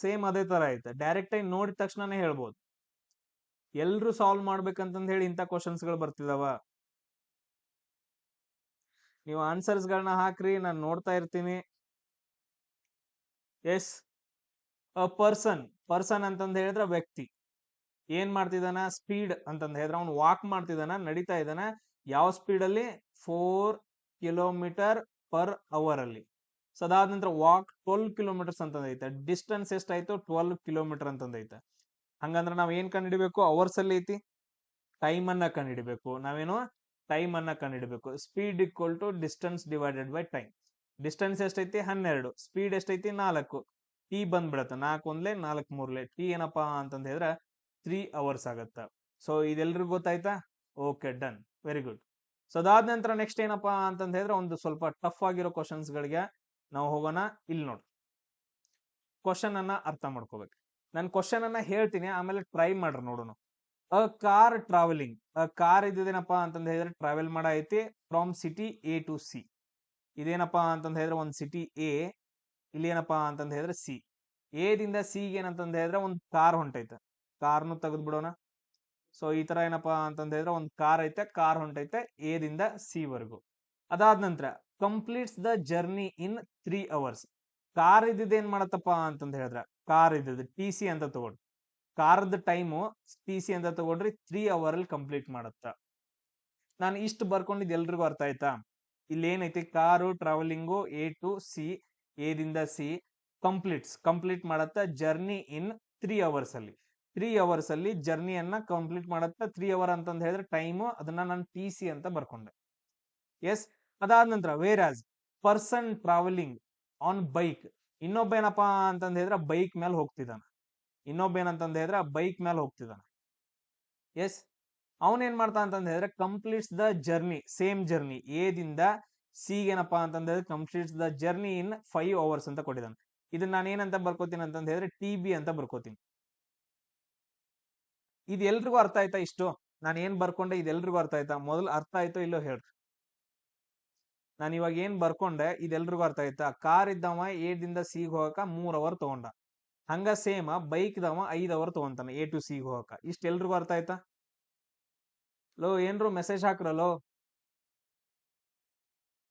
ಸೇಮ್ ಅದೇ ತರ ಐತೆ. ಡೈರೆಕ್ಟ್ ಆಗಿ ನೋಡಿದ ತಕ್ಷಣನೇ ಹೇಳ್ಬೋದು. ಎಲ್ರು ಸಾಲ್ವ್ ಮಾಡ್ಬೇಕಂತಂದ್ ಹೇಳಿ ಇಂಥ ಕ್ವಶನ್ಸ್ ಗಳು ಬರ್ತಿದಾವ. ನೀವು ಆನ್ಸರ್ಸ್ ಗಳನ್ನ ಹಾಕ್ರಿ, ನಾನು ನೋಡ್ತಾ ಇರ್ತೀನಿ. ಎಸ್, ಪರ್ಸನ್ ಅಂತಂದ ಹೇಳಿದ್ರೆ ವ್ಯಕ್ತಿ ಏನ್ ಮಾಡ್ತಿದಾನ, ಸ್ಪೀಡ್ ಅಂತಂದ ಹೇಳಿದ್ರೆ ಅವ್ನು ವಾಕ್ ಮಾಡ್ತಿದಾನ, ನಡೀತಾ ಇದ್ದಾನ. ಯಾವ ಸ್ಪೀಡ್ ಅಲ್ಲಿ, 4 ಕಿಲೋಮೀಟರ್ ಪರ್ ಅವರ್ ಅಲ್ಲಿ. ಸೊ ಅದಾದ ನಂತರ ವಾಕ್ 12 ಕಿಲೋಮೀಟರ್ಸ್ ಅಂತಂದೈತೆ. ಡಿಸ್ಟೆನ್ಸ್ ಎಷ್ಟಾಯ್ತು, 12 ಕಿಲೋಮೀಟರ್ ಅಂತಂದೈತೆ. ಹಂಗಂದ್ರ ನಾವ್ ಏನ್ ಕಂಡಿಡಿಬೇಕು, ಅವರ್ಸ್ ಅಲ್ಲಿ ಐತಿ, ಟೈಮ್ ಅನ್ನ ಕಂಡಿಡಿಬೇಕು. ನಾವೇನು ಟೈಮ್ ಅನ್ನ ಕಂಡಿಡಿಬೇಕು. Speed equal to distance divided by time. Distance ಎಷ್ಟೈತಿ 12, ಸ್ಪೀಡ್ ಎಷ್ಟೈತಿ 4, ಟಿ ಬಂದ್ಬಿಡತ್ತ 4 ಒಂದ್ಲೆ 4 ಮೂರ್ಲೆ, ಟಿ ಏನಪ್ಪಾ ಅಂತಂದ ಹೇಳಿದ್ರ 3 ಅವರ್ಸ್ ಆಗತ್ತ. ಸೊ ಇದೆಲ್ರಿಗೂ ಗೊತ್ತಾಯ್ತಾ? Okay, done, very good. So ಅದಾದ ನಂತರ ನೆಕ್ಸ್ಟ್ ಏನಪ್ಪಾ ಅಂತಂದ ಹೇಳಿದ್ರೆ ಒಂದು ಸ್ವಲ್ಪ ಟಫ್ ಆಗಿರೋ ಕ್ವಶನ್ಸ್ ಗಳಿಗೆ ನಾವು ಹೋಗೋಣ. ಇಲ್ಲಿ ನೋಡಿ, ಕ್ವಶನ್ ಅನ್ನ ಅರ್ಥ ಮಾಡ್ಕೋಬೇಕು. ನಾನು ಕ್ವಶನ್ ಅನ್ನ ಹೇಳ್ತೀನಿ, ಆಮೇಲೆ ಟ್ರೈ ಮಾಡ್ರಿ ನೋಡೋಣ. A car travelling, a car ಇದೇನಪ್ಪಾ ಅಂತಂದ ಹೇಳಿದ್ರೆ ಟ್ರಾವೆಲ್ ಮಾಡ ಐತಿ from city A to C. ಇದೇನಪ್ಪಾ ಅಂತಂದ ಹೇಳಿದ್ರೆ ಒಂದು ಸಿಟಿ ಎ, ಇಲ್ಲಿ ಏನಪ್ಪಾ ಅಂತಂದ ಹೇಳಿದ್ರೆ ಸಿ. ಎ ದಿಂದ ಸಿ ಏನಂತಂದ ಹೇಳಿದ್ರೆ ಒಂದು ಕಾರ್ ಹೊಂಟೈತೆ, ಕಾರ್ನು ತೆಗೆದು ಬಿಡೋಣ. ಸೊ ಈ ತರ ಏನಪ್ಪಾ ಅಂತಂದ ಹೇಳಿದ್ರೆ ಒಂದು ಕಾರ್ ಐತೆ, ಕಾರ್ ಹೊಂಟೈತೆ ಎ ದಿಂದ ಸಿ ವರೆಗೂ. ಅದಾದ ನಂತರ completes the journey in 3 hours. Car ಇದ್ದೇನ್ ಮಾಡತ್ತಪ್ಪ ಅಂತಂದ ಹೇಳಿದ್ರೆ, ಕಾರ್ ಇದ್ದಿದ್ದು ಟಿ ಸಿ ಅಂತ ತಗೊಳ್ರಿ, ಕಾರ್ದ ಟೈಮು ಟಿ ಸಿ ಅಂತ ತಗೊಂಡ್ರಿ 3 ಅವರ್ ಅಲ್ಲಿ ಕಂಪ್ಲೀಟ್ ಮಾಡತ್ತ. ನಾನು ಇಷ್ಟು ಬರ್ಕೊಂಡಿದ್ದು ಎಲ್ರಿಗೂ ಅರ್ಥ ಆಯ್ತಾ? ಇಲ್ಲಿ ಏನೈತಿ, car travelling A to C, A ದಿಂದ ಸಿ, ಕಂಪ್ಲೀಟ್ ಮಾಡತ್ತ ಜರ್ನಿ ಇನ್ 3 ಅವರ್ಸ್ ಅಲ್ಲಿ. 3 ಅವರ್ಸ್ ಅಲ್ಲಿ ಜರ್ನಿಯನ್ನ ಕಂಪ್ಲೀಟ್ ಮಾಡತ್ತ. 3 ಅವರ್ ಅಂತಂದ ಹೇಳಿದ್ರೆ ಟೈಮು, ಅದನ್ನ ನಾನು ಟಿ ಸಿ ಅಂತ ಬರ್ಕೊಂಡೆ. ಎಸ್. ಅದಾದ ನಂತರ wear as person travelling on bike. ಇನ್ನೊಬ್ಬ ಏನಪ್ಪಾ ಅಂತಂದ ಹೇಳಿದ್ರೆ ಬೈಕ್ ಮೇಲೆ ಹೋಗ್ತಿದ್ದಾನ. ಬೈಕ್ ಮೇಲೆ ಹೋಗ್ತಿದ್ದಾನ. ಎಸ್. ಅವನೇನ್ ಮಾಡ್ತಾ ಅಂತಂದ ಹೇಳಿದ್ರೆ completes the journey, same journey A ದಿಂದ ಸಿ ಏನಪ್ಪಾ ಅಂತಂದ ಹೇಳಿದ್ರೆ completes the journey in 5 hours ಅಂತ ಕೊಟ್ಟಿದ್ದಾನೆ. ಇದನ್ನ ನಾನು ಏನಂತ ಬರ್ಕೋತೀನಿ ಅಂತಂದ ಹೇಳಿದ್ರೆ ಟಿ ಬಿ ಅಂತ ಬರ್ಕೋತೀನಿ. ಇದು ಎಲ್ರಿಗೂ ಅರ್ಥ ಆಯ್ತಾ? ಇಷ್ಟು ನಾನು ಏನ್ ಬರ್ಕೊಂಡೆ ಇದೆಲ್ರಿಗೂ ಅರ್ಥ ಆಯ್ತಾ? ಮೊದಲು ಅರ್ಥ ಆಯ್ತೋ ಇಲ್ಲೋ ಹೇಳ್ರಿ. ನಾನು ಇವಾಗ ಏನ್ ಬರ್ಕೊಂಡೆ ಇದೆಲ್ರಿಗೂ ಅರ್ಥ ಆಯ್ತಾ? ಕಾರ್ ಇದ್ದವ ಎ ದಿಂದ ಸಿ ಹೋಗಕ 3 ಅವರ್ ತಗೊಂಡ, ಹಂಗ ಸೇಮ್ ಬೈಕ್ ದವ 5 ಅವರ್ ತಗೊಂತಾನ ಎ ಟು ಸಿ ಹೋಗಕ. ಇಷ್ಟ ಎಲ್ರಿಗೂ ಅರ್ಥ ಆಯ್ತಾ? ಲೋ ಏನ್ರು ಮೆಸೇಜ್ ಹಾಕ್ರಲ್ಲೋ,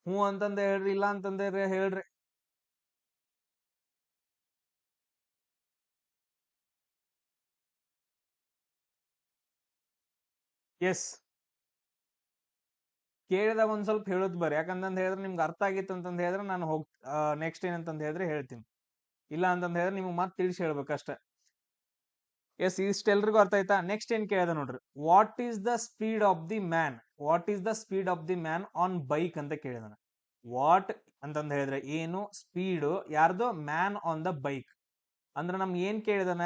ಹ್ಞೂ ಅಂತಂದ ಹೇಳ್ರಿ, ಇಲ್ಲ ಅಂತಂದ ಹೇಳ್ರಿ. ಎಸ್, ಕೇಳಿದಾಗ ಒಂದ್ ಸ್ವಲ್ಪ ಹೇಳೋದ್ ಬರ್ರಿ. ಯಾಕಂತಂದ ಹೇಳಿದ್ರೆ ನಿಮ್ಗೆ ಅರ್ಥ ಆಗಿತ್ತು ಅಂತಂದ ಹೇಳಿದ್ರೆ ನಾನು ನೆಕ್ಸ್ಟ್ ಏನಂತಂದ ಹೇಳಿದ್ರೆ ಹೇಳ್ತೀನಿ, ಇಲ್ಲ ಅಂತಂದ ಹೇಳಿದ್ರೆ ನಿಮ್ಗೆ ಮತ್ತೆ ತಿಳಿಸಿ ಹೇಳ್ಬೇಕಷ್ಟೇ. ಎಸ್, ಇಷ್ಟೆಲ್ರಿಗೂ ಅರ್ಥ ಆಯ್ತಾ? ನೆಕ್ಸ್ಟ್ ಏನ್ ಕೇಳಿದ ನೋಡ್ರಿ, what is the speed of the man on bike ಅಂತ ಕೇಳಿದಾನ. ವಾಟ್ ಅಂತಂದ ಹೇಳಿದ್ರೆ ಏನು, ಸ್ಪೀಡ್ ಯಾರ್ದು, ಮ್ಯಾನ್ ಆನ್ ದ ಬೈಕ್. ಅಂದ್ರೆ ನಮ್ಗೆ ಏನ್ ಕೇಳಿದಾನ,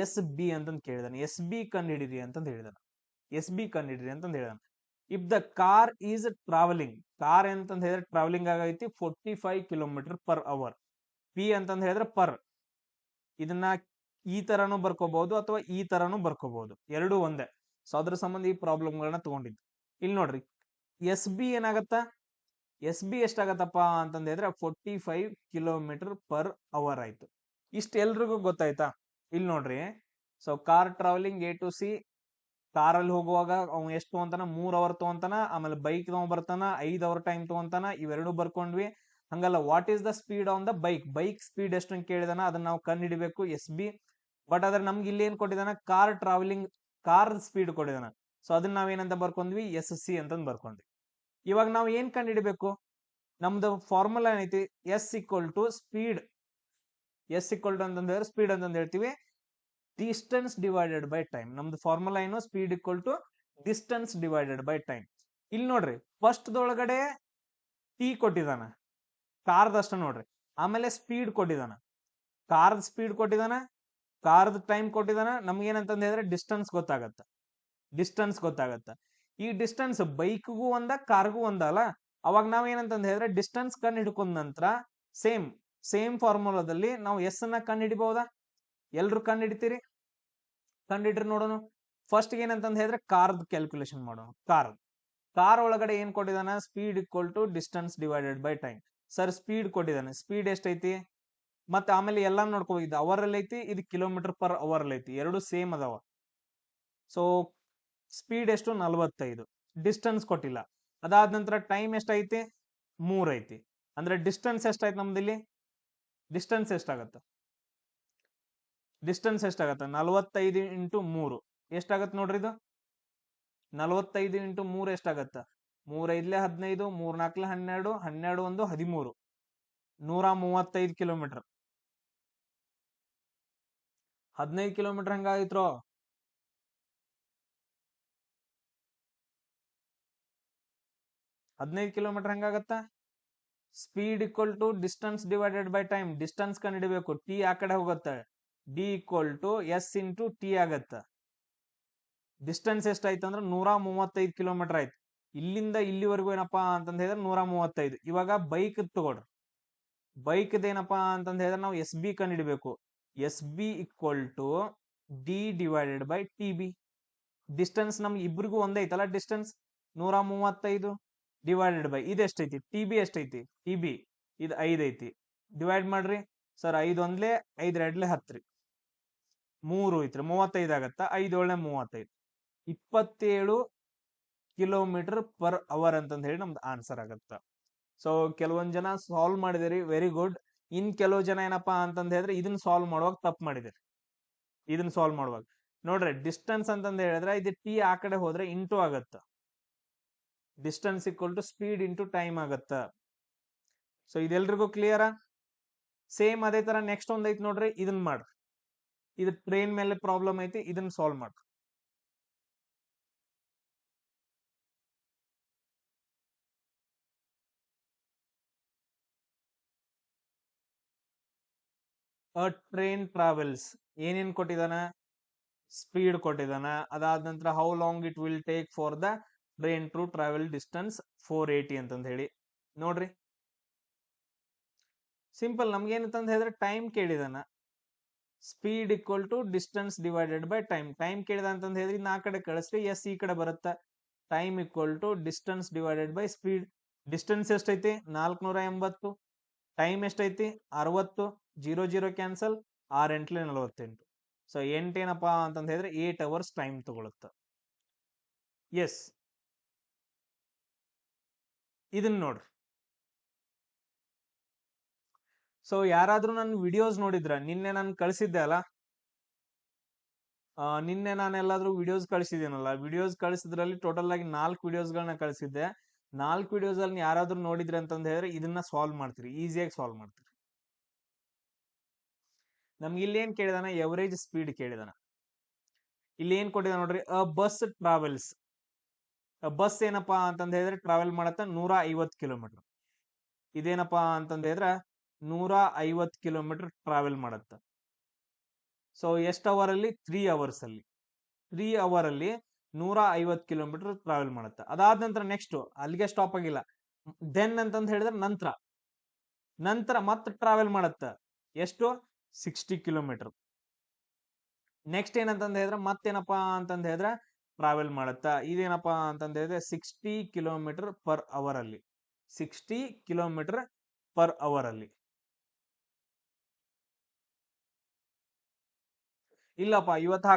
ಎಸ್ ಬಿ ಅಂತಂದ್ ಕೇಳಿದಾನ. ಎಸ್ ಬಿ ಕಂಡಿಡಿರಿ ಅಂತಂದ್ ಹೇಳಿದಾನ. If the car is travelling, car ಅಂತಂದ್ ಹೇಳಿದ್ರೆ ಟ್ರಾವೆಲಿಂಗ್ ಆಗೈತಿ 45 ಕಿಲೋಮೀಟರ್ ಪರ್ ಅವರ್. ಪಿ ಅಂತಂದ್ ಹೇಳಿದ್ರೆ ಪರ್. ಇದನ್ನ ಈ ತರಾನು ಬರ್ಕೋಬಹುದು ಅಥವಾ ಈ ತರಾನು ಬರ್ಕೋಬಹುದು, ಎರಡೂ ಒಂದೇ. ಸೊ ಅದ್ರ ಸಂಬಂಧ ಈ ಪ್ರಾಬ್ಲಮ್ ಗಳನ್ನ ತಗೊಂಡಿದ್ದು. ಇಲ್ಲಿ ನೋಡ್ರಿ, ಎಸ್ ಬಿ ಏನಾಗತ್ತ, ಎಸ್ ಬಿ ಎಷ್ಟಾಗತ್ತಪ್ಪ ಅಂತಂದ ಹೇಳಿದ್ರೆ 45 ಕಿಲೋಮೀಟರ್ ಪರ್ ಅವರ್ ಆಯ್ತು. ಇಷ್ಟ ಎಲ್ರಿಗೂ ಗೊತ್ತಾಯ್ತಾ? ಇಲ್ಲಿ ನೋಡ್ರಿ, so car travelling A to C, ಕಾರಲ್ಲಿ ಹೋಗುವಾಗ ಅವ್ ಎಷ್ಟು ತಗೊಂತಾನ, 3 ಅವರ್ ತಗೊಂತಾನ. ಆಮೇಲೆ ಬೈಕ್ ಬರ್ತಾನ 5 ಅವರ್ ಟೈಮ್ ತಗೊಂತಾನ. ಇವೆರಡು ಬರ್ಕೊಂಡ್ವಿ. ಹಂಗಲ್ಲ, what is the speed on the bike speed ಎಷ್ಟು ಅಂತ ಕೇಳಿದಾನ, ಅದನ್ನ ನಾವು ಕಂಡು ಹಿಡಿಬೇಕು, ಎಸ್ ಬಿ. ಬಟ್ ಅದ್ರ ನಮ್ಗೆ ಇಲ್ಲಿ ಏನ್ ಕೊಟ್ಟಿದಾನ, ಕಾರ್ ಟ್ರಾವೆಲಿಂಗ್, ಕಾರ್ ಸ್ಪೀಡ್ ಕೊಟ್ಟಿದಾನ. ಸೊ ಅದನ್ನ ನಾವೇನಂತ ಬರ್ಕೊಂಡ್ವಿ, ಎಸ್ ಸಿ ಅಂತಂದ್ ಬರ್ಕೊಂಡ್ವಿ. ಇವಾಗ ನಾವು ಏನ್ ಕಂಡು ಹಿಡಿಬೇಕು, ನಮ್ದು ಫಾರ್ಮುಲಾ ಏನೈತಿ, ಎಸ್ ಇಕ್ವಲ್ ಟು ಸ್ಪೀಡ್ ಅಂತಂದ್ರೆ ಸ್ಪೀಡ್ ಅಂತಂದ್ ಹೇಳ್ತೀವಿ, ಡಿಸ್ಟೆನ್ಸ್ ಡಿವೈಡೆಡ್ ಬೈ ಟೈಮ್. ನಮ್ದು ಫಾರ್ಮುಲಾ ಏನು, speed equal to distance divided by time. ಇಲ್ಲಿ ನೋಡ್ರಿ, ಫಸ್ಟ್ ದೊಳಗಡೆ ಟಿ ಕೊಟ್ಟಿದಾನ, ಕಾರ್ದಷ್ಟ ನೋಡ್ರಿ. ಆಮೇಲೆ ಸ್ಪೀಡ್ ಕೊಟ್ಟಿದಾನ, ಕಾರ್ದ್ ಸ್ಪೀಡ್ ಕೊಟ್ಟಿದಾನ, ಕಾರ್ದ್ ಟೈಮ್ ಕೊಟ್ಟಿದಾನ. ನಮ್ಗೇನಂತಂದ ಹೇಳಿದ್ರೆ ಡಿಸ್ಟೆನ್ಸ್ ಗೊತ್ತಾಗತ್ತ. ಈ ಡಿಸ್ಟೆನ್ಸ್ ಬೈಕ್ಗೂ ಒಂದ, ಕಾರ್ಗೂ ಒಂದ ಅಲ್ಲ. ಅವಾಗ ನಾವ್ ಏನಂತಂದ ಹೇಳಿದ್ರೆ ಡಿಸ್ಟೆನ್ಸ್ ಕಂಡು ಹಿಡ್ಕೊಂಡ ನಂತರ ಸೇಮ್ ಫಾರ್ಮುಲಾದಲ್ಲಿ ನಾವು ಎಸ್ ಅನ್ನ ಕಂಡು ಹಿಡಿಬಹುದಾ? ಎಲ್ರು ಕಂಡು ಹಿಡಿತೀರಿ? ಕಂಡಿಡ್ರಿ ನೋಡೋಣ. ಫಸ್ಟ್ ಏನಂತಂದ ಹೇಳಿದ್ರೆ ಕಾರ್ದ್ ಕ್ಯಾಲ್ಕುಲೇಷನ್ ಮಾಡೋಣ. ಕಾರ್ ಒಳಗಡೆ ಏನ್ ಕೊಟ್ಟಿದಾನ, speed equal to distance divided by time. Sir speed ಕೊಟ್ಟಿದ್ದಾನೆ, ಸ್ಪೀಡ್ ಎಷ್ಟೈತಿ, ಮತ್ತೆ ಆಮೇಲೆ ಎಲ್ಲಾ ನೋಡ್ಕೋಬೇಕು, ಅವರ್ ಅಲ್ಲಿ ಐತಿ, ಇದು ಕಿಲೋಮೀಟರ್ ಪರ್ ಅವರ್ ಅಲ್ಲಿ ಐತಿ, ಎರಡು ಸೇಮ್ ಅದಾವ. ಸೊ ಸ್ಪೀಡ್ ಎಷ್ಟು, 45. ಡಿಸ್ಟೆನ್ಸ್ ಕೊಟ್ಟಿಲ್ಲ. ಅದಾದ ನಂತರ ಟೈಮ್ ಎಷ್ಟೈತಿ, 3 ಐತಿ. ಅಂದ್ರೆ ಡಿಸ್ಟೆನ್ಸ್ ಎಷ್ಟಾಯ್ತು ನಮ್ದಿಲ್ಲಿ, ಡಿಸ್ಟೆನ್ಸ್ ಎಷ್ಟಾಗತ್ತ 45 ಇಂಟು 3 ಎಷ್ಟಾಗತ್ತ ನೋಡ್ರಿ. ಇದು 45 ಇಂಟು 3 ಎಷ್ಟಾಗತ್ತ, 3 5 15, 3 4 12, 12 1 13, 135 ಕಿಲೋಮೀಟರ್. 15 ಕಿಲೋಮೀಟರ್ ಹಂಗಾಗಿತ್ರೋ. 15 ಕಿಲೋಮೀಟರ್ ಹೆಂಗಾಗತ್ತ? Speed equal to distance divided by time. Distance ಕಂಡು ಹಿಡಿಬೇಕು. ಟಿ ಆ ಕಡೆ ಹೋಗುತ್ತೆ. D equal to S into T ಆಗತ್ತ. ಡಿಸ್ಟೆನ್ಸ್ ಎಷ್ಟಾಯ್ತು ಅಂದ್ರೆ 135 ಕಿಲೋಮೀಟರ್ ಆಯ್ತು. ಇಲ್ಲಿಂದ ಇಲ್ಲಿವರೆಗೂ ಏನಪ್ಪಾ ಅಂತಂದ ಹೇಳಿದ್ರೆ 135. ಇವಾಗ ಬೈಕ್ ತಗೊಳ್ರಿ. ಬೈಕ್ ಏನಪ್ಪಾ ಅಂತಂದ ಹೇಳಿದ್ರೆ ನಾವು ಎಸ್ ಬಿ ಕಂಡು ಹಿಡಿಬೇಕು. S b equal to d divided by t b. Distance ನಮ್ಗೆ ಇಬ್ರಿಗೂ ಒಂದೇ ಐತಲ್ಲ ಡಿಸ್ಟೆನ್ಸ್ 135 ಡಿವೈಡೆಡ್ ಬೈ ಇದು ಎಷ್ಟೈತಿ? ಟಿ ಬಿ ಎಷ್ಟೈತಿ? ಟಿ ಬಿ ಇದು 5 ಐತಿ. ಡಿವೈಡ್ ಮಾಡ್ರಿ ಸರ್. 5 ಒಂದ್ಲೆ 5 ಎರಡ್ಲೆ 10 ರೀ. 3 ಐತ್ರಿ. 35 ಆಗತ್ತ. 5 ಏಳ್ಲೆ 35. 27 ಕಿಲೋಮೀಟರ್ ಪರ್ ಅವರ್ ಅಂತಂದ ಹೇಳಿ ನಮ್ದು ಆನ್ಸರ್ ಆಗತ್ತ. ಸೊ ಕೆಲವೊಂದ್ ಜನ ಸಾಲ್ವ್ ಮಾಡಿದಿರಿ, ವೆರಿ ಗುಡ್. ಇನ್ ಕೆಲವು ಜನ ಏನಪ್ಪಾ ಅಂತಂದ ಹೇಳಿದ್ರೆ ಇದನ್ನ ಸಾಲ್ವ್ ಮಾಡುವಾಗ ತಪ್ಪು ಮಾಡಿದಿರಿ. ಇದನ್ನ ಸಾಲ್ವ್ ಮಾಡುವಾಗ ನೋಡ್ರಿ, ಡಿಸ್ಟೆನ್ಸ್ ಅಂತಂದ ಹೇಳಿದ್ರೆ ಇದು ಟಿ ಆ ಕಡೆ ಹೋದ್ರೆ ಇಂಟು ಆಗತ್ತ. Distance equal to speed into time ಆಗತ್ತ. ಸೊ ಇದೆಲ್ರಿಗೂ ಕ್ಲಿಯರಾ? ಸೇಮ್ ಅದೇ ತರ ನೆಕ್ಸ್ಟ್ ಒಂದ್ ಐತಿ ನೋಡ್ರಿ, ಇದನ್ನ ಮಾಡ್ರಿ. ಇದು ಟ್ರೈನ್ ಮೇಲೆ ಪ್ರಾಬ್ಲಮ್ ಐತಿ, ಇದನ್ನ ಸಾಲ್ವ್ ಮಾಡ್ರಿ. ಅ ಟ್ರೈನ್ ಟ್ರಾವೆಲ್ಸ್ ಏನೇನ್ ಕೊಟ್ಟಿದಾನ? ಸ್ಪೀಡ್ ಕೊಟ್ಟಿದಾನ. ಅದಾದ ನಂತರ how long it will take for the train to travel distance 480 ಅಂತಂದ ಹೇಳಿ ನೋಡ್ರಿ. ಸಿಂಪಲ್. ನಮ್ಗೇನಂತಂದ ಹೇಳಿದ್ರೆ ಟೈಮ್ ಕೇಳಿದಾನ. Speed equal to distance divided by time. Time ಕೇಳಿದ ಅಂತಂದ ಹೇಳಿದ್ರೆ ನಾ ಕಡೆ ಕಳಿಸ್ರಿ, ಎಸ್ ಈ ಕಡೆ ಬರುತ್ತ. Time equal to distance divided by speed. Distance ಎಷ್ಟೈತಿ? 480. ಟೈಮ್ ಎಷ್ಟೈತಿ? 60. 0 0 ಕ್ಯಾನ್ಸಲ್. 6 8 48. ಸೊ 8 ಏನಪ್ಪಾ ಅಂತಂದ ಹೇಳಿದ್ರೆ 8 ಅವರ್ಸ್ ಟೈಮ್ ತಗೊಳುತ್ತ. ಎಸ್, ಇದನ್ನ ನೋಡ್ರಿ. ಸೊ ಯಾರಾದ್ರೂ ನನ್ನ ವಿಡಿಯೋಸ್ ನೋಡಿದ್ರ? ನಿನ್ನೆ ನಾನು ಕಳಿಸಿದ್ದೆ ಅಲ್ಲ, ನಿನ್ನೆ ನಾನು ಎಲ್ಲಾದ್ರೂ ವಿಡಿಯೋಸ್ ಕಳಿಸಿದ್ದೀನಲ್ಲ. ವಿಡಿಯೋಸ್ ಕಳಿಸಿದ್ರಲ್ಲಿ ಟೋಟಲ್ ಆಗಿ 4 ವಿಡಿಯೋಸ್ಗಳನ್ನ ಕಳಿಸಿದ್ದೆ. 4 ವಿಡಿಯೋಸ್ ಅಲ್ಲಿ ಯಾರಾದ್ರೂ ನೋಡಿದ್ರಿ ಅಂತಂದ ಹೇಳಿದ್ರೆ ಇದನ್ನ ಸಾಲ್ವ್ ಮಾಡ್ತೀರಿ, ಈಸಿಯಾಗಿ ಸಾಲ್ವ್ ಮಾಡ್ತೀರಿ. ನಮ್ಗೆ ಇಲ್ಲಿ ಏನ್ ಕೇಳಿದಾನ? Average speed ಕೇಳಿದಾನ. ಇಲ್ಲಿ ಏನ್ ಕೊಟ್ಟಿದ ನೋಡ್ರಿ, ಅ ಬಸ್ ಟ್ರಾವೆಲ್ಸ್. ಬಸ್ ಏನಪ್ಪಾ ಅಂತಂದ ಹೇಳಿದ್ರೆ ಟ್ರಾವೆಲ್ ಮಾಡತ್ತ 150 ಕಿಲೋಮೀಟರ್. ಇದೇನಪ್ಪಾ ಅಂತಂದ ಹೇಳಿದ್ರೆ 150 ಕಿಲೋಮೀಟರ್ ಟ್ರಾವೆಲ್ ಮಾಡತ್ತ. ಸೊ ಎಷ್ಟು ಅವರ್ ಅಲ್ಲಿ? 3 ಅವರ್ಸ್ ಅಲ್ಲಿ. 3 ಅವರ್ ಅಲ್ಲಿ 150 ಕಿಲೋಮೀಟರ್ ಟ್ರಾವೆಲ್ ಮಾಡತ್ತ. ಅದಾದ ನಂತರ ನೆಕ್ಸ್ಟ್ ಅಲ್ಲಿಗೆ ಸ್ಟಾಪ್ ಆಗಿಲ್ಲ. ದೆನ್ ಅಂತಂದ ಹೇಳಿದ್ರೆ ನಂತರ ಮತ್ತೆ ಟ್ರಾವೆಲ್ ಮಾಡತ್ತ. ಎಷ್ಟು? 60 ಕಿಲೋಮೀಟರ್. ನೆಕ್ಸ್ಟ್ ಏನಂತಂದ ಹೇಳಿದ್ರೆ ಮತ್ತೇನಪ್ಪಾ ಅಂತಂದ ಹೇಳಿದ್ರೆ ಟ್ರಾವೆಲ್ ಮಾಡತ್ತ. ಇದೇನಪ್ಪಾ ಅಂತಂದ ಹೇಳಿದ್ರೆ 60 ಕಿಲೋಮೀಟರ್ ಪರ್ ಅವರ್ ಅಲ್ಲಿ. 60 ಕಿಲೋಮೀಟರ್ ಪರ್ ಅವರ್ ಅಲ್ಲಿ. ಇಲ್ಲಪ್ಪ, ಇವತ್ತು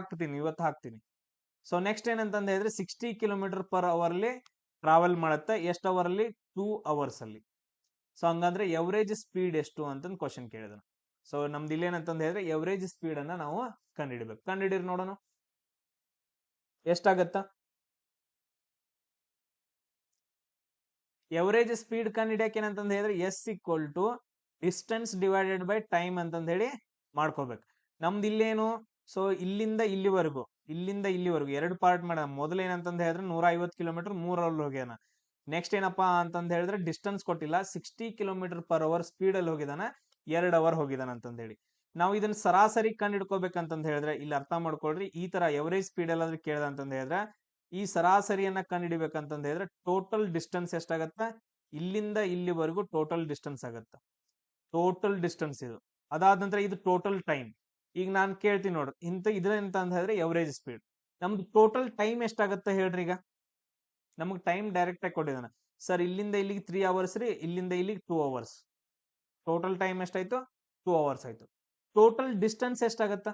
ಹಾಕ್ತೀನಿ. ಸೊ ನೆಕ್ಸ್ಟ್ ಏನಂತಂದ ಹೇಳಿದ್ರೆ 60 ಕಿಲೋಮೀಟರ್ ಪರ್ ಅವರ್ ಅಲ್ಲಿ ಟ್ರಾವೆಲ್ ಮಾಡತ್ತ. ಎಷ್ಟು ಅವರ್ ಅಲ್ಲಿ? 2 ಅವರ್ಸ್ ಅಲ್ಲಿ. ಸೊ ಹಂಗಂದ್ರೆ ಎವರೇಜ್ ಸ್ಪೀಡ್ ಎಷ್ಟು ಅಂತಂದ್ ಕ್ವಶನ್ ಕೇಳಿದನು. ಸೊ ನಮ್ದು ಇಲ್ಲೇನಂತಂದ ಹೇಳಿದ್ರೆ ಎವರೇಜ್ ಸ್ಪೀಡ್ ಅನ್ನ ನಾವು ಕಂಡುಹಿಡಿಬೇಕು. ಕಂಡುಹಿಡಿರಿ ನೋಡೋಣ ಎಷ್ಟಾಗತ್ತ. ಎವರೇಜ್ ಸ್ಪೀಡ್ ಕಂಡುಹಿಡಿಯಕ್ಕೆ ಏನಂತಂದ ಹೇಳಿದ್ರೆ s equal to distance divided by time ಅಂತಂದ ಹೇಳಿ ಮಾಡ್ಕೋಬೇಕು. ನಮ್ದು ಇಲ್ಲೇನು? ಸೊ ಇಲ್ಲಿಂದ ಇಲ್ಲಿವರೆಗೂ 2 ಪಾರ್ಟ್ ಮಾಡ. ಮೊದಲ ಏನಂತಂದ ಹೇಳಿದ್ರೆ 150 ಕಿಲೋಮೀಟರ್ 3 ಹೋಗ್ಯಾನ. ನೆಕ್ಸ್ಟ್ ಏನಪ್ಪಾ ಅಂತಂದ ಹೇಳಿದ್ರೆ ಡಿಸ್ಟೆನ್ಸ್ ಕೊಟ್ಟಿಲ್ಲ, 60 ಕಿಲೋಮೀಟರ್ ಪರ್ ಅವರ್ ಸ್ಪೀಡ್ ಅಲ್ಲಿ ಹೋಗಿದಾನ, 2 ಅವರ್ ಹೋಗಿದಾನ ಅಂತಂದ ಹೇಳಿ. ನಾವು ಇದನ್ನ ಸರಾಸರಿ ಕಂಡು ಹಿಡ್ಕೋಬೇಕಂತಂದ ಹೇಳಿದ್ರೆ ಇಲ್ಲಿ ಅರ್ಥ ಮಾಡ್ಕೊಳ್ರಿ. ಈ ತರ ಎವರೇಜ್ ಸ್ಪೀಡ್ ಎಲ್ಲಾದ್ರೂ ಕೇಳ್ದ ಅಂತಂದ ಹೇಳಿದ್ರೆ ಈ ಸರಾಸರಿಯನ್ನ ಕಂಡು ಹಿಡಿಬೇಕಂತಂದ ಹೇಳಿದ್ರೆ ಟೋಟಲ್ ಡಿಸ್ಟೆನ್ಸ್ ಎಷ್ಟಾಗತ್ತ? ಇಲ್ಲಿಂದ ಇಲ್ಲಿವರೆಗೂ ಟೋಟಲ್ ಡಿಸ್ಟೆನ್ಸ್ ಆಗತ್ತ. ಟೋಟಲ್ ಡಿಸ್ಟೆನ್ಸ್ ಇದು. ಅದಾದ ನಂತರ ಇದು ಟೋಟಲ್ ಟೈಮ್. ಈಗ ನಾನು ಕೇಳ್ತೀನಿ ನೋಡ್ರಿ, ಇದ್ರ ಅಂತ ಹೇಳಿದ್ರೆ ಎವರೇಜ್ ಸ್ಪೀಡ್. ನಮ್ದು ಟೋಟಲ್ ಟೈಮ್ ಎಷ್ಟಾಗತ್ತ ಹೇಳ್ರಿ. ಈಗ ನಮಗ್ ಟೈಮ್ ಡೈರೆಕ್ಟ್ ಆಗಿ ಕೊಟ್ಟಿದ್ದಾನೆ. ಸರ್ ಇಲ್ಲಿಂದ ಇಲ್ಲಿಗೆ 3 ಅವರ್ಸ್ ರೀ, ಇಲ್ಲಿಂದ ಇಲ್ಲಿಗೆ 2 ಅವರ್ಸ್. ಟೋಟಲ್ ಟೈಮ್ ಎಷ್ಟಾಯ್ತು? 2 ಅವರ್ಸ್ ಆಯ್ತು. ಟೋಟಲ್ ಡಿಸ್ಟೆನ್ಸ್ ಎಷ್ಟಾಗತ್ತ?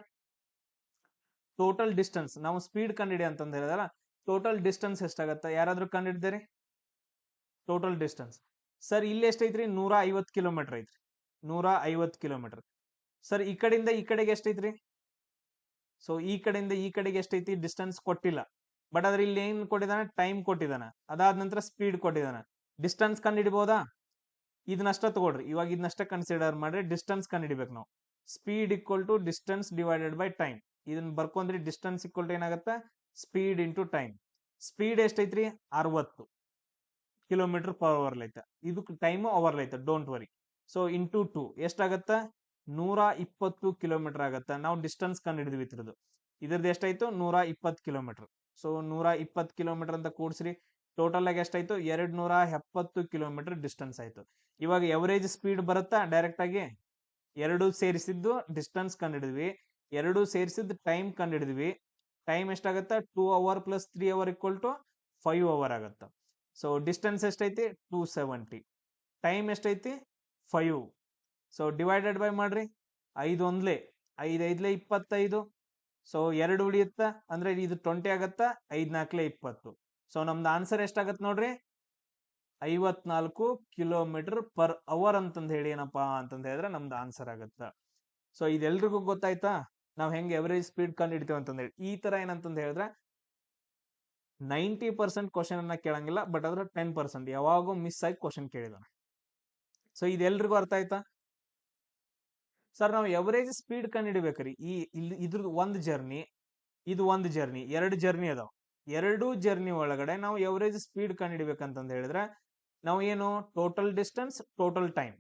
ಟೋಟಲ್ ಡಿಸ್ಟೆನ್ಸ್ ನಾವು ಸ್ಪೀಡ್ ಕಂಡಿಡಿ ಅಂತಂದ ಹೇಳಿದಲ್ಲ, ಟೋಟಲ್ ಡಿಸ್ಟೆನ್ಸ್ ಎಷ್ಟಾಗತ್ತ? ಯಾರಾದ್ರೂ ಕಂಡಿಡ್ದೇರಿ? ಟೋಟಲ್ ಡಿಸ್ಟೆನ್ಸ್ ಸರ್ ಇಲ್ಲಿ ಎಷ್ಟೈತ್ರಿ? 150 ಕಿಲೋಮೀಟರ್ ಐತ್ರಿ. 150 ಕಿಲೋಮೀಟರ್. ಸರ್ ಈ ಕಡೆಯಿಂದ ಈ ಕಡೆಗೆ ಎಷ್ಟೈತ್ರಿ? ಸೊ ಈ ಕಡೆಯಿಂದ ಈ ಕಡೆಗೆ ಎಷ್ಟೈತಿ? ಡಿಸ್ಟೆನ್ಸ್ ಕೊಟ್ಟಿಲ್ಲ. ಬಟ್ ಅದ್ರ ಇಲ್ಲಿ ಏನ್ ಕೊಟ್ಟಿದಾನೆ? ಟೈಮ್ ಕೊಟ್ಟಿದಾನ. ಅದಾದ ನಂತರ ಸ್ಪೀಡ್ ಕೊಟ್ಟಿದಾನ. ಡಿಸ್ಟೆನ್ಸ್ ಕಂಡು ಹಿಡಿಬಹುದಾ? ಇದನ್ನಷ್ಟ ತಗೊಳ್ರಿ. ಇವಾಗ ಇದನ್ನಷ್ಟ ಕನ್ಸಿಡರ್ ಮಾಡ್ರಿ. ಡಿಸ್ಟೆನ್ಸ್ ಕಂಡು ಹಿಡಿಬೇಕು ನಾವು. Speed equal to distance divided by time. ಇದನ್ನ ಬರ್ಕೊಂಡ್ರಿ ಡಿಸ್ಟೆನ್ಸ್ ಈಕ್ವಲ್ ಟು ಏನಾಗತ್ತ ಸ್ಪೀಡ್ ಇಂಟು ಟೈಮ್. ಸ್ಪೀಡ್ ಎಷ್ಟೈತ್ರಿ 60 ಕಿಲೋಮೀಟರ್ ಪರ್ ಅವರ್ ಐತೆ, ಇದಕ್ಕೆ ಟೈಮ್ ಅವರ್ ಐತೆ, ಡೋಂಟ್ ವರಿ. ಸೊ ಇಂಟು 2 ಎಷ್ಟಾಗತ್ತ 120 ಕಿಲೋಮೀಟರ್ ಆಗತ್ತ. ನಾವು ಡಿಸ್ಟೆನ್ಸ್ ಕಂಡು ಹಿಡಿದ್ವಿ ಇದ್ರದ್ದು ಎಷ್ಟಾಯ್ತು 120 ಕಿಲೋಮೀಟರ್. ಸೊ 120 ಕಿಲೋಮೀಟರ್ ಅಂತ ಕೂಡ್ಸ್ರಿ, ಟೋಟಲ್ ಆಗಿ ಎಷ್ಟಾಯ್ತು 270 ಕಿಲೋಮೀಟರ್ ಡಿಸ್ಟೆನ್ಸ್ ಆಯ್ತು. ಇವಾಗ ಎವರೇಜ್ ಸ್ಪೀಡ್ ಬರುತ್ತಾ ಡೈರೆಕ್ಟ್ ಆಗಿ, ಎರಡು ಸೇರಿಸಿದ್ದು ಡಿಸ್ಟೆನ್ಸ್ ಕಂಡು ಹಿಡಿದ್ವಿ, ಎರಡು ಸೇರಿಸಿದ್ದು ಟೈಮ್ ಕಂಡು ಹಿಡಿದ್ವಿ. ಟೈಮ್ ಎಷ್ಟಾಗತ್ತ 2 hour plus 3 hour equal to 5 hour ಆಗತ್ತ. ಸೊ ಡಿಸ್ಟೆನ್ಸ್ ಎಷ್ಟೈತಿ 270, ಟೈಮ್ ಎಷ್ಟೈತಿ 5. ಸೊ ಡಿವೈಡೆಡ್ ಬೈ ಮಾಡ್ರಿ, 5 ಒಂದ್ಲೆ 5 ಐದ್ಲೆ 25. ಸೊ 2 ಉಳಿಯುತ್ತ ಅಂದ್ರೆ ಇದು 20 ಆಗತ್ತ, 5 4 20. ಸೊ ನಮ್ದು ಆನ್ಸರ್ ಎಷ್ಟಾಗತ್ತ ನೋಡ್ರಿ 54 ಕಿಲೋಮೀಟರ್ ಪರ್ ಅವರ್ ಅಂತಂದ್ ಹೇಳಿ ಏನಪ್ಪಾ ಅಂತಂದ ಹೇಳಿದ್ರೆ ನಮ್ದು ಆನ್ಸರ್ ಆಗತ್ತ. ಸೊ ಇದೆಲ್ರಿಗೂ ಗೊತ್ತಾಯ್ತಾ ನಾವ್ ಹೆಂಗ್ ಎವರೇಜ್ ಸ್ಪೀಡ್ ಕಂಡು ಹಿಡಿತೇವೆ ಅಂತಂದ ಹೇಳಿ. ಈ ತರ ಏನಂತಂದ ಹೇಳಿದ್ರೆ 90% ಕ್ವಶನ್ ಅನ್ನ ಕೇಳಂಗಿಲ್ಲ, ಬಟ್ ಅದ್ರ 10% ಯಾವಾಗೂ ಮಿಸ್ ಆಗಿ ಕ್ವಶನ್ ಕೇಳಿದಾನೆ. ಸೊ ಇದೆಲ್ರಿಗೂ ಅರ್ಥ ಆಯ್ತಾ ಸರ್? ನಾವು ಎವರೇಜ್ ಸ್ಪೀಡ್ ಕಂಡು ಹಿಡಿಬೇಕ್ರಿ. ಇದ್ರದ್ದು ಒಂದು ಜರ್ನಿ, ಇದು ಒಂದು ಜರ್ನಿ, ಎರಡು ಜರ್ನಿ ಅದಾವ. ಎರಡು ಜರ್ನಿ ಒಳಗಡೆ ನಾವು ಎವರೇಜ್ ಸ್ಪೀಡ್ ಕಂಡು ಹಿಡಿಬೇಕಂತಂದ ಹೇಳಿದ್ರೆ ನಾವು ಏನು total distance, total time.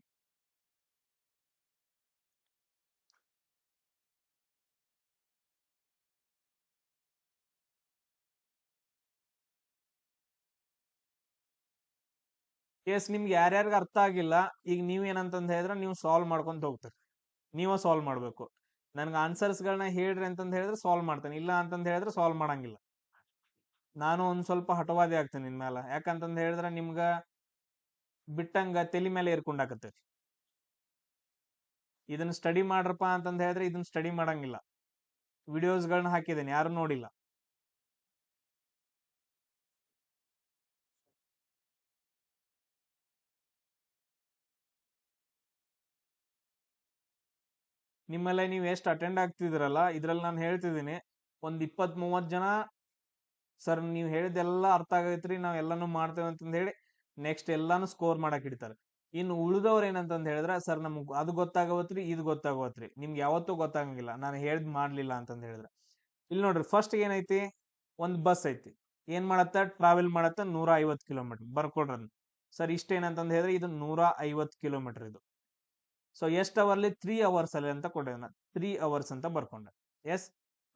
Yes, ನಿಮ್ಗೆ ಯಾರ್ಯಾರಿಗೆ ಅರ್ಥ ಆಗಿಲ್ಲ ಈಗ ನೀವ್ ಏನಂತಂದ ಹೇಳಿದ್ರೆ ನೀವು ಸಾಲ್ವ್ ಮಾಡ್ಕೊಂತ ಹೋಗ್ತೀರಿ, ನೀವ ಸಾಲ್ವ್ ಮಾಡ್ಬೇಕು. ನನ್ಗೆ ಆನ್ಸರ್ಸ್ ಗಳನ್ನ ಹೇಳ್ರಿ ಅಂತಂದ ಹೇಳಿದ್ರೆ ಸಾಲ್ವ್ ಮಾಡ್ತೇನೆ, ಇಲ್ಲ ಅಂತಂದ ಹೇಳಿದ್ರೆ ಸಾಲ್ವ್ ಮಾಡಂಗಿಲ್ಲ. ನಾನು ಒಂದ್ ಸ್ವಲ್ಪ ಹಠವಾದಿ ಆಗ್ತೇನೆ ನಿನ್ ಮೇಲೆ, ಯಾಕಂತಂದ ಹೇಳಿದ್ರೆ ನಿಮ್ಗ ಬಿಟ್ಟಂಗ ತಲೆ ಮೇಲೆ ಏರ್ಕೊಂಡಾಕತ್ತೈತಿ. ಇದನ್ನ ಸ್ಟಡಿ ಮಾಡ್ರಪ್ಪ ಅಂತಂದ ಹೇಳಿದ್ರೆ ಇದನ್ನ ಸ್ಟಡಿ ಮಾಡಂಗಿಲ್ಲ. ವಿಡಿಯೋಸ್ಗಳನ್ನ ಹಾಕಿದ್ದೇನೆ, ಯಾರು ನೋಡಿಲ್ಲ. ನಿಮ್ಮಲ್ಲೇ ನೀವು ಎಷ್ಟು ಅಟೆಂಡ್ ಆಗ್ತಿದ್ರಲ್ಲ ಇದ್ರಲ್ಲಿ ನಾನು ಹೇಳ್ತಿದ್ದೀನಿ, ಒಂದ್ 20-30 ಜನ ಸರ್ ನೀವು ಹೇಳಿದೆಲ್ಲ ಅರ್ಥ ಆಗೈತ್ರಿ, ನಾವ್ ಎಲ್ಲಾನು ಮಾಡ್ತೇವೆ ಅಂತಂದ ಹೇಳಿ ನೆಕ್ಸ್ಟ್ ಎಲ್ಲಾನು ಸ್ಕೋರ್ ಮಾಡಕ್ ಇಡ್ತಾರೆ. ಇನ್ನು ಉಳಿದವ್ರು ಏನಂತಂದ ಹೇಳಿದ್ರೆ ಸರ್ ನಮ್ಗ್ ಅದು ಗೊತ್ತಾಗವತ್ರಿ, ಇದು ಗೊತ್ತಾಗವತ್ರಿ, ನಿಮ್ಗೆ ಯಾವತ್ತೂ ಗೊತ್ತಾಗಂಗಿಲ್ಲ ನಾನು ಹೇಳ್ದ್ ಮಾಡ್ಲಿಲ್ಲ ಅಂತಂದ ಹೇಳಿದ್ರೆ. ಇಲ್ಲಿ ನೋಡ್ರಿ, ಫಸ್ಟ್ ಏನೈತಿ, ಒಂದ್ ಬಸ್ ಐತಿ, ಏನ್ ಮಾಡತ್ತ ಟ್ರಾವೆಲ್ ಮಾಡತ್ತ 150 ಕಿಲೋಮೀಟರ್. ಬರ್ಕೊಡ್ರಿ ಸರ್ ಇಷ್ಟೇನಂತಂದ ಹೇಳಿದ್ರೆ ಇದು 150 ಕಿಲೋಮೀಟರ್ ಇದು. ಸೊ ಎಷ್ಟ್ ಅವರ್ಲಿ 3 ಅವರ್ಸ್ ಅಲ್ಲಿ ಅಂತ ಕೊಟ್ಟಿದ್ದಾನ, 3 ಅವರ್ಸ್ ಅಂತ ಬರ್ಕೊಂಡೆ. ಎಸ್,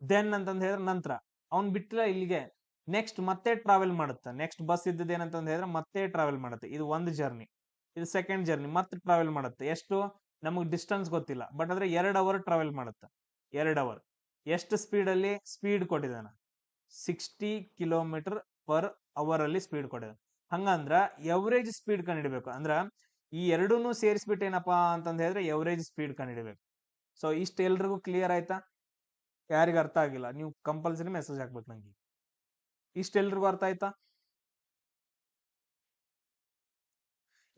ದೆನ್ ಅಂತಂದ ಹೇಳಿದ್ರೆ ನಂತರ ಅವ್ನ್ ಬಿಟ್ಟಿಲ್ಲ ಇಲ್ಲಿಗೆ, ನೆಕ್ಸ್ಟ್ ಮತ್ತೆ ಟ್ರಾವೆಲ್ ಮಾಡುತ್ತೆ. ನೆಕ್ಸ್ಟ್ ಬಸ್ ಇದ್ದದ ಏನಂತಂದ ಹೇಳಿದ್ರೆ ಮತ್ತೆ ಟ್ರಾವೆಲ್ ಮಾಡುತ್ತೆ. ಇದು ಒಂದು ಜರ್ನಿ. ಇದು ಸೆಕೆಂಡ್ ಜರ್ನಿ, ಮತ್ತೆ ಟ್ರಾವೆಲ್ ಮಾಡುತ್ತೆ. ಎಷ್ಟು ನಮಗ್ ಡಿಸ್ಟೆನ್ಸ್ ಗೊತ್ತಿಲ್ಲ, ಬಟ್ ಆದ್ರೆ 2 ಅವರ್ ಟ್ರಾವೆಲ್ ಮಾಡುತ್ತೆ. 2 ಅವರ್ ಎಷ್ಟು ಸ್ಪೀಡ್ ಅಲ್ಲಿ ಸ್ಪೀಡ್ ಕೊಟ್ಟಿದ್ದಾನ 60 ಕಿಲೋಮೀಟರ್ ಪರ್ ಅವರ್ ಅಲ್ಲಿ ಸ್ಪೀಡ್ ಕೊಟ್ಟಿದ್ದಾನೆ. ಹಂಗಂದ್ರ ಎವರೇಜ್ ಸ್ಪೀಡ್ ಕಂಡಿಡ್ಬೇಕು ಅಂದ್ರ ಈ ಎರಡೂನು ಸೇರಿಸ್ಬಿಟ್ಟು ಏನಪ್ಪಾ ಅಂತಂದ ಹೇಳಿದ್ರೆ ಎವರೇಜ್ ಸ್ಪೀಡ್ ಕಂಡಿಡ್ಬೇಕು. ಸೊ ಇಷ್ಟ ಎಲ್ರಿಗೂ ಕ್ಲಿಯರ್ ಆಯ್ತಾ? ಯಾರಿಗ ಅರ್ಥ ಆಗಿಲ್ಲ ನೀವು ಕಂಪಲ್ಸರಿ ಮೆಸೇಜ್ ಹಾಕ್ಬೇಕು ನಂಗೆ. ಇಷ್ಟೆಲ್ರಿಗೂ ಅರ್ಥ ಆಯ್ತಾ?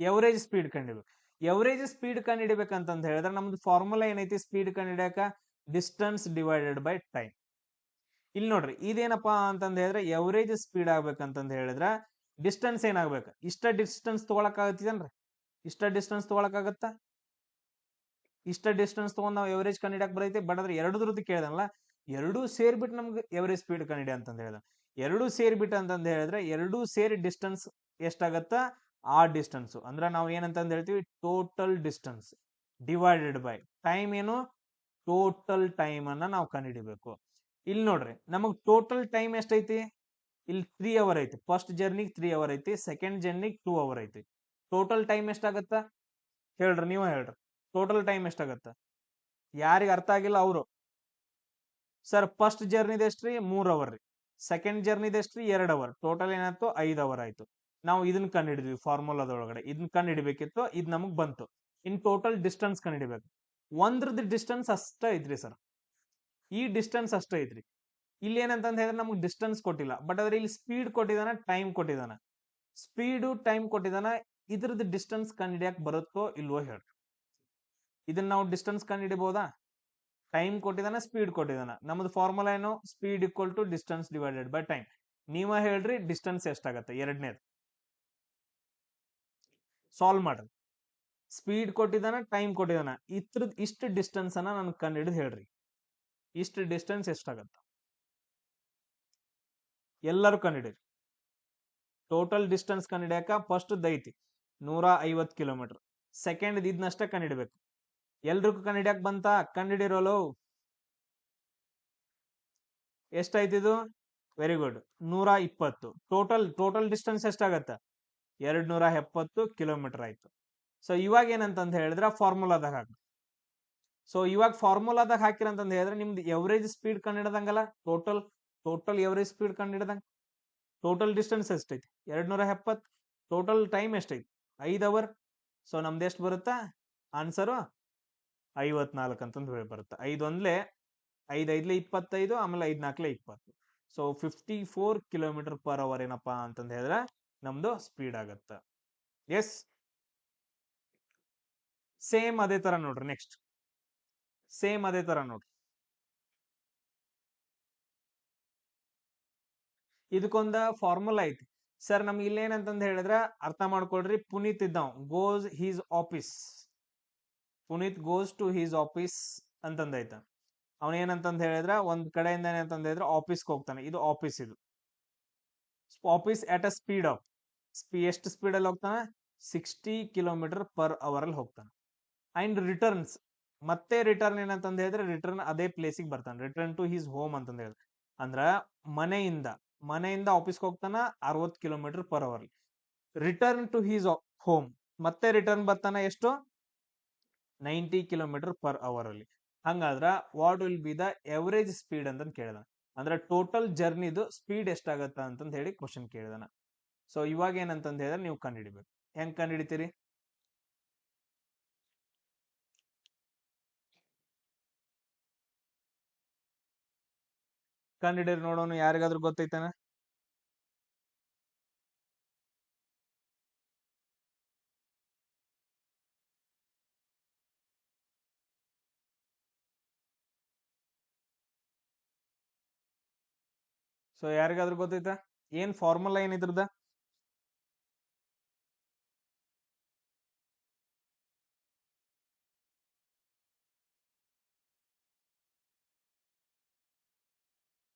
ಎವರೇಜ್ ಸ್ಪೀಡ್ ಕಂಡಿಡ್ಬೇಕು. ಎವರೇಜ್ ಸ್ಪೀಡ್ ಕಂಡಿಡ್ಬೇಕಂತಂದ ಹೇಳಿದ್ರೆ ನಮ್ದು ಫಾರ್ಮುಲಾ ಏನೈತಿ ಸ್ಪೀಡ್ ಕಂಡಿಡ್ಯಾಕ, ಡಿಸ್ಟೆನ್ಸ್ ಡಿವೈಡೆಡ್ ಬೈ ಟೈಮ್. ಇಲ್ಲಿ ನೋಡ್ರಿ ಇದೇನಪ್ಪಾ ಅಂತಂದ ಹೇಳಿದ್ರೆ ಎವರೇಜ್ ಸ್ಪೀಡ್ ಆಗ್ಬೇಕಂತಂದ ಹೇಳಿದ್ರೆ ಡಿಸ್ಟೆನ್ಸ್ ಏನಾಗ್ಬೇಕು, ಇಷ್ಟ ಡಿಸ್ಟೆನ್ಸ್ ತಗೊಳಕ್ ಆಗತ್ತೇನ್ರಿ? ಇಷ್ಟ ಡಿಸ್ಟೆನ್ಸ್ ತಗೊಳಕ್ ಆಗತ್ತ? ಇಷ್ಟ ಡಿಸ್ಟೆನ್ಸ್ ತಗೊಂಡ್ ನಾವು ಎವರೇಜ್ ಕಂಡಿಡಕ್ ಬರೈತಿ. ಬಟ್ ಆದ್ರೆ ಎರಡದ್ರದ್ದು ಕೇಳ್ದಲ್ಲ, ಎರಡೂ ಸೇರ್ಬಿಟ್ಟು ನಮ್ಗೆ ಎವರೇಜ್ ಸ್ಪೀಡ್ ಕಂಡಿಡಿ ಅಂತಂದ ಹೇಳಿದ. ಎರಡೂ ಸೇರ್ಬಿಟ್ಟು ಅಂತಂದ ಹೇಳಿದ್ರೆ ಎರಡೂ ಸೇರಿ ಡಿಸ್ಟೆನ್ಸ್ ಎಷ್ಟಾಗತ್ತ ಆ ಡಿಸ್ಟೆನ್ಸ್ ಅಂದ್ರೆ ನಾವು ಏನಂತಂದ ಹೇಳ್ತೀವಿ total distance divided by time. ಏನು ಟೋಟಲ್ ಟೈಮ್ ಅನ್ನ ನಾವು ಕಂಡುಹಿಡಿಬೇಕು. ಇಲ್ಲಿ ನೋಡ್ರಿ ನಮಗ್ ಟೋಟಲ್ ಟೈಮ್ ಎಷ್ಟೈತಿ, ಇಲ್ಲಿ 3 ಅವರ್ ಐತಿ. ಫಸ್ಟ್ ಜರ್ನಿಗ್ 3 ಅವರ್ ಐತಿ, ಸೆಕೆಂಡ್ ಜರ್ನಿಗ್ 2 ಅವರ್ ಐತಿ. ಟೋಟಲ್ ಟೈಮ್ ಎಷ್ಟಾಗತ್ತ ಹೇಳ್ರಿ, ನೀವ ಹೇಳ್ರಿ ಟೋಟಲ್ ಟೈಮ್ ಎಷ್ಟಾಗತ್ತ? ಯಾರಿಗ ಅರ್ಥ ಆಗಿಲ್ಲ ಅವರು ಸರ್ ಫಸ್ಟ್ ಜರ್ನಿದ ಎಷ್ಟ್ರಿ 3 ಅವರ್ ರೀ, ಸೆಕೆಂಡ್ ಜರ್ನಿದ ಎಷ್ಟ್ರಿ 2 ಅವರ್, ಟೋಟಲ್ ಏನಾಯ್ತು 5 ಅವರ್ ಆಯ್ತು. ನಾವು ಇದನ್ನ ಕಂಡು ಹಿಡಿದ್ವಿ ಫಾರ್ಮುಲಾದೊಳಗಡೆ, ಇದನ್ನ ಕಂಡು ಹಿಡಿಬೇಕಿತ್ತು, ಇದು ನಮಗ್ ಬಂತು. ಇನ್ ಟೋಟಲ್ ಡಿಸ್ಟೆನ್ಸ್ ಕಂಡು ಹಿಡಿಬೇಕು. ಒಂದ್ರದ್ದು ಡಿಸ್ಟೆನ್ಸ್ ಅಷ್ಟ ಐತ್ರಿ ಸರ್, ಈ ಡಿಸ್ಟೆನ್ಸ್ ಅಷ್ಟ ಐತ್ರಿ. ಇಲ್ಲಿ ಏನಂತಂದ ಹೇಳಿದ್ರೆ ನಮಗ್ ಡಿಸ್ಟೆನ್ಸ್ ಕೊಟ್ಟಿಲ್ಲ, ಬಟ್ ಆದ್ರೆ ಇಲ್ಲಿ ಸ್ಪೀಡ್ ಕೊಟ್ಟಿದಾನ, ಟೈಮ್ ಕೊಟ್ಟಿದಾನ. ಸ್ಪೀಡು ಟೈಮ್ ಕೊಟ್ಟಿದಾನ, ಇದ್ರದ್ದು ಡಿಸ್ಟೆನ್ಸ್ ಕಂಡು ಹಿಡಿಯಕ್ ಬರುತ್ತೋ ಇಲ್ವೋ ಹೇಳ್ರಿ. ಇದನ್ನ ನಾವು ಡಿಸ್ಟೆನ್ಸ್ ಕಂಡು ಹಿಡಿಬಹುದಾ? ಟೈಮ್ ಕೊಟ್ಟಿದಾನ, ಸ್ಪೀಡ್ ಕೊಟ್ಟಿದಾನ. ನಮ್ದು ಫಾರ್ಮುಲಾ ಏನು, speed equal to distance divided by time. ನೀವ ಹೇಳ್ರಿ ಡಿಸ್ಟೆನ್ಸ್ ಎಷ್ಟಾಗತ್ತೆ ಎರಡನೇದು ಸಾಲ್ವ್ ಮಾಡ್ರಿ. ಸ್ಪೀಡ್ ಕೊಟ್ಟಿದ್ದಾನ, ಟೈಮ್ ಕೊಟ್ಟಿದ್ದಾನ, ಇಷ್ಟು ಡಿಸ್ಟೆನ್ಸ್ ಅನ್ನ ನನ್ ಕಂಡಿಡಿದು ಹೇಳ್ರಿ. ಇಷ್ಟು ಡಿಸ್ಟೆನ್ಸ್ ಎಷ್ಟಾಗತ್ತ? ಎಲ್ಲರೂ ಕಂಡಿಡಿರಿ. ಟೋಟಲ್ ಡಿಸ್ಟೆನ್ಸ್ ಕಂಡಿಡಿಯಾಕ ಫಸ್ಟ್ ದೈತಿ 150 ಕಿಲೋಮೀಟರ್. ಸೆಕೆಂಡ್ ಇದನ್ನಷ್ಟೇ ಕಂಡಿಡ್ಬೇಕು. ಎಲ್ರಿಗೂ ಕಂಡಿಡಿಯಾಕ ಬಂತ? ಕಂಡಿಡಿರೋಲು ಎಷ್ಟಾಯ್ತಿದು? Very good, 120. ಟೋಟಲ್ ಡಿಸ್ಟೆನ್ಸ್ ಎಷ್ಟಾಗತ್ತ? 270 ಕಿಲೋಮೀಟರ್ ಆಯ್ತು. ಸೊ ಇವಾಗ ಏನಂತಂದ ಹೇಳಿದ್ರೆ ಫಾರ್ಮುಲಾದಾಗ ಹಾಕಿ. ಸೊ ಇವಾಗ ಫಾರ್ಮುಲಾದಾಗ ಹಾಕಿರಂತಂದ ಹೇಳಿದ್ರೆ ನಿಮ್ದು ಎವರೇಜ್ ಸ್ಪೀಡ್ ಕಂಡಿಡ್ದಂಗಲ್ಲ. ಟೋಟಲ್ ಎವರೇಜ್ ಸ್ಪೀಡ್ ಕಂಡಿಡ್ದಂಗ. ಟೋಟಲ್ ಡಿಸ್ಟೆನ್ಸ್ ಎಷ್ಟೈತಿ? 270. ಟೋಟಲ್ ಟೈಮ್ ಎಷ್ಟೈತಿ? 5 ಅವರ್. ಸೊ ನಮ್ದು ಎಷ್ಟು ಬರುತ್ತಾ ಆನ್ಸರು? 54 ಅಂತಂದು ಹೇಳಿ ಬರುತ್ತೆ. 5 ಒಂದ್ಲೆ 5 5ಲೆ 25, ಆಮೇಲೆ 5 4ಲೆ 20. ಸೊ 54 ಕಿಲೋಮೀಟರ್ ಪರ್ ಅವರ್ ಏನಪ್ಪಾ ಅಂತಂದ ಹೇಳಿದ್ರೆ ನಮ್ದು ಸ್ಪೀಡ್ ಆಗತ್ತ. ಎಸ್, ಸೇಮ್ ಅದೇ ತರ ನೋಡ್ರಿ. ನೆಕ್ಸ್ಟ್ ಸೇಮ್ ಅದೇ ತರ ನೋಡ್ರಿ. ಇದಕ್ಕೊಂದ ಫಾರ್ಮುಲಾ ಐತಿ ಸರ್. ನಮ್ಗೆ ಇಲ್ಲೇನಂತಂದ ಹೇಳಿದ್ರ ಅರ್ಥ ಮಾಡ್ಕೊಳ್ರಿ. ಪುನೀತ್ ಇದ್ದಾವ್ goes his office. Puneeth goes to his office ಅಂತಂದೈತ. ಅವನೇನಂತಂದ ಹೇಳಿದ್ರ ಒಂದ್ ಕಡೆಯಿಂದ ಏನಂತಂದ ಹೇಳಿದ್ರೆ ಆಫೀಸ್ಗೆ ಹೋಗ್ತಾನೆ. ಇದು ಆಫೀಸ್. ಇದು office at a speed of ಎಷ್ಟು ಸ್ಪೀಡ್ ಅಲ್ಲಿ ಹೋಗ್ತಾನೆ? 60 ಕಿಲೋಮೀಟರ್ ಪರ್ ಅವರ್ ಅಲ್ಲಿ ಹೋಗ್ತಾನೆ. ಅಂಡ್ ರಿಟರ್ನ್ಸ್, ಮತ್ತೆ ರಿಟರ್ನ್ ಏನಂತಂದ ಹೇಳಿದ್ರೆ ರಿಟರ್ನ್ ಅದೇ ಪ್ಲೇಸಿಗೆ ಬರ್ತಾನೆ. ರಿಟರ್ನ್ ಟು ಹೀಸ್ ಹೋಮ್ ಅಂತಂದ ಹೇಳಿದ್ರೆ ಅಂದ್ರ ಮನೆಯಿಂದ ಆಫೀಸ್ಗೆ ಹೋಗ್ತಾನ 60 kilometre per hour. Return to his home, ಮತ್ತೆ ರಿಟರ್ನ್ ಬರ್ತಾನ ಎಷ್ಟು? 90 ಕಿಲೋಮೀಟರ್ ಪರ್ ಅವರ್ ಅಲ್ಲಿ. ಹಂಗಾದ್ರ what will be the average speed ಅಂತ ಕೇಳಿದಾನ. ಅಂದ್ರೆ ಟೋಟಲ್ ಜರ್ನಿದು ಸ್ಪೀಡ್ ಎಷ್ಟಾಗತ್ತ ಅಂತಂದ ಹೇಳಿ ಕ್ವಶನ್ ಕೇಳಿದಾನ. ಸೊ ಇವಾಗ ಏನಂತಂದ ಹೇಳಿದ್ರೆ ನೀವು ಕಂಡುಹಿಡಿಬೇಕು. ಹೆಂಗ್ ಕಂಡುಹಿಡಿತೀರಿ? ಕಂಡುಹಿಡಿದ್ರೆ ನೋಡೋಣ, ಯಾರಿಗಾದ್ರೂ ಗೊತ್ತೈತಾನ? ಸೊ ಯಾರಿಗಾದ್ರೂ ಗೊತ್ತೈತಾ ಏನ್ ಫಾರ್ಮುಲಾ ಏನಿದ್ರದ?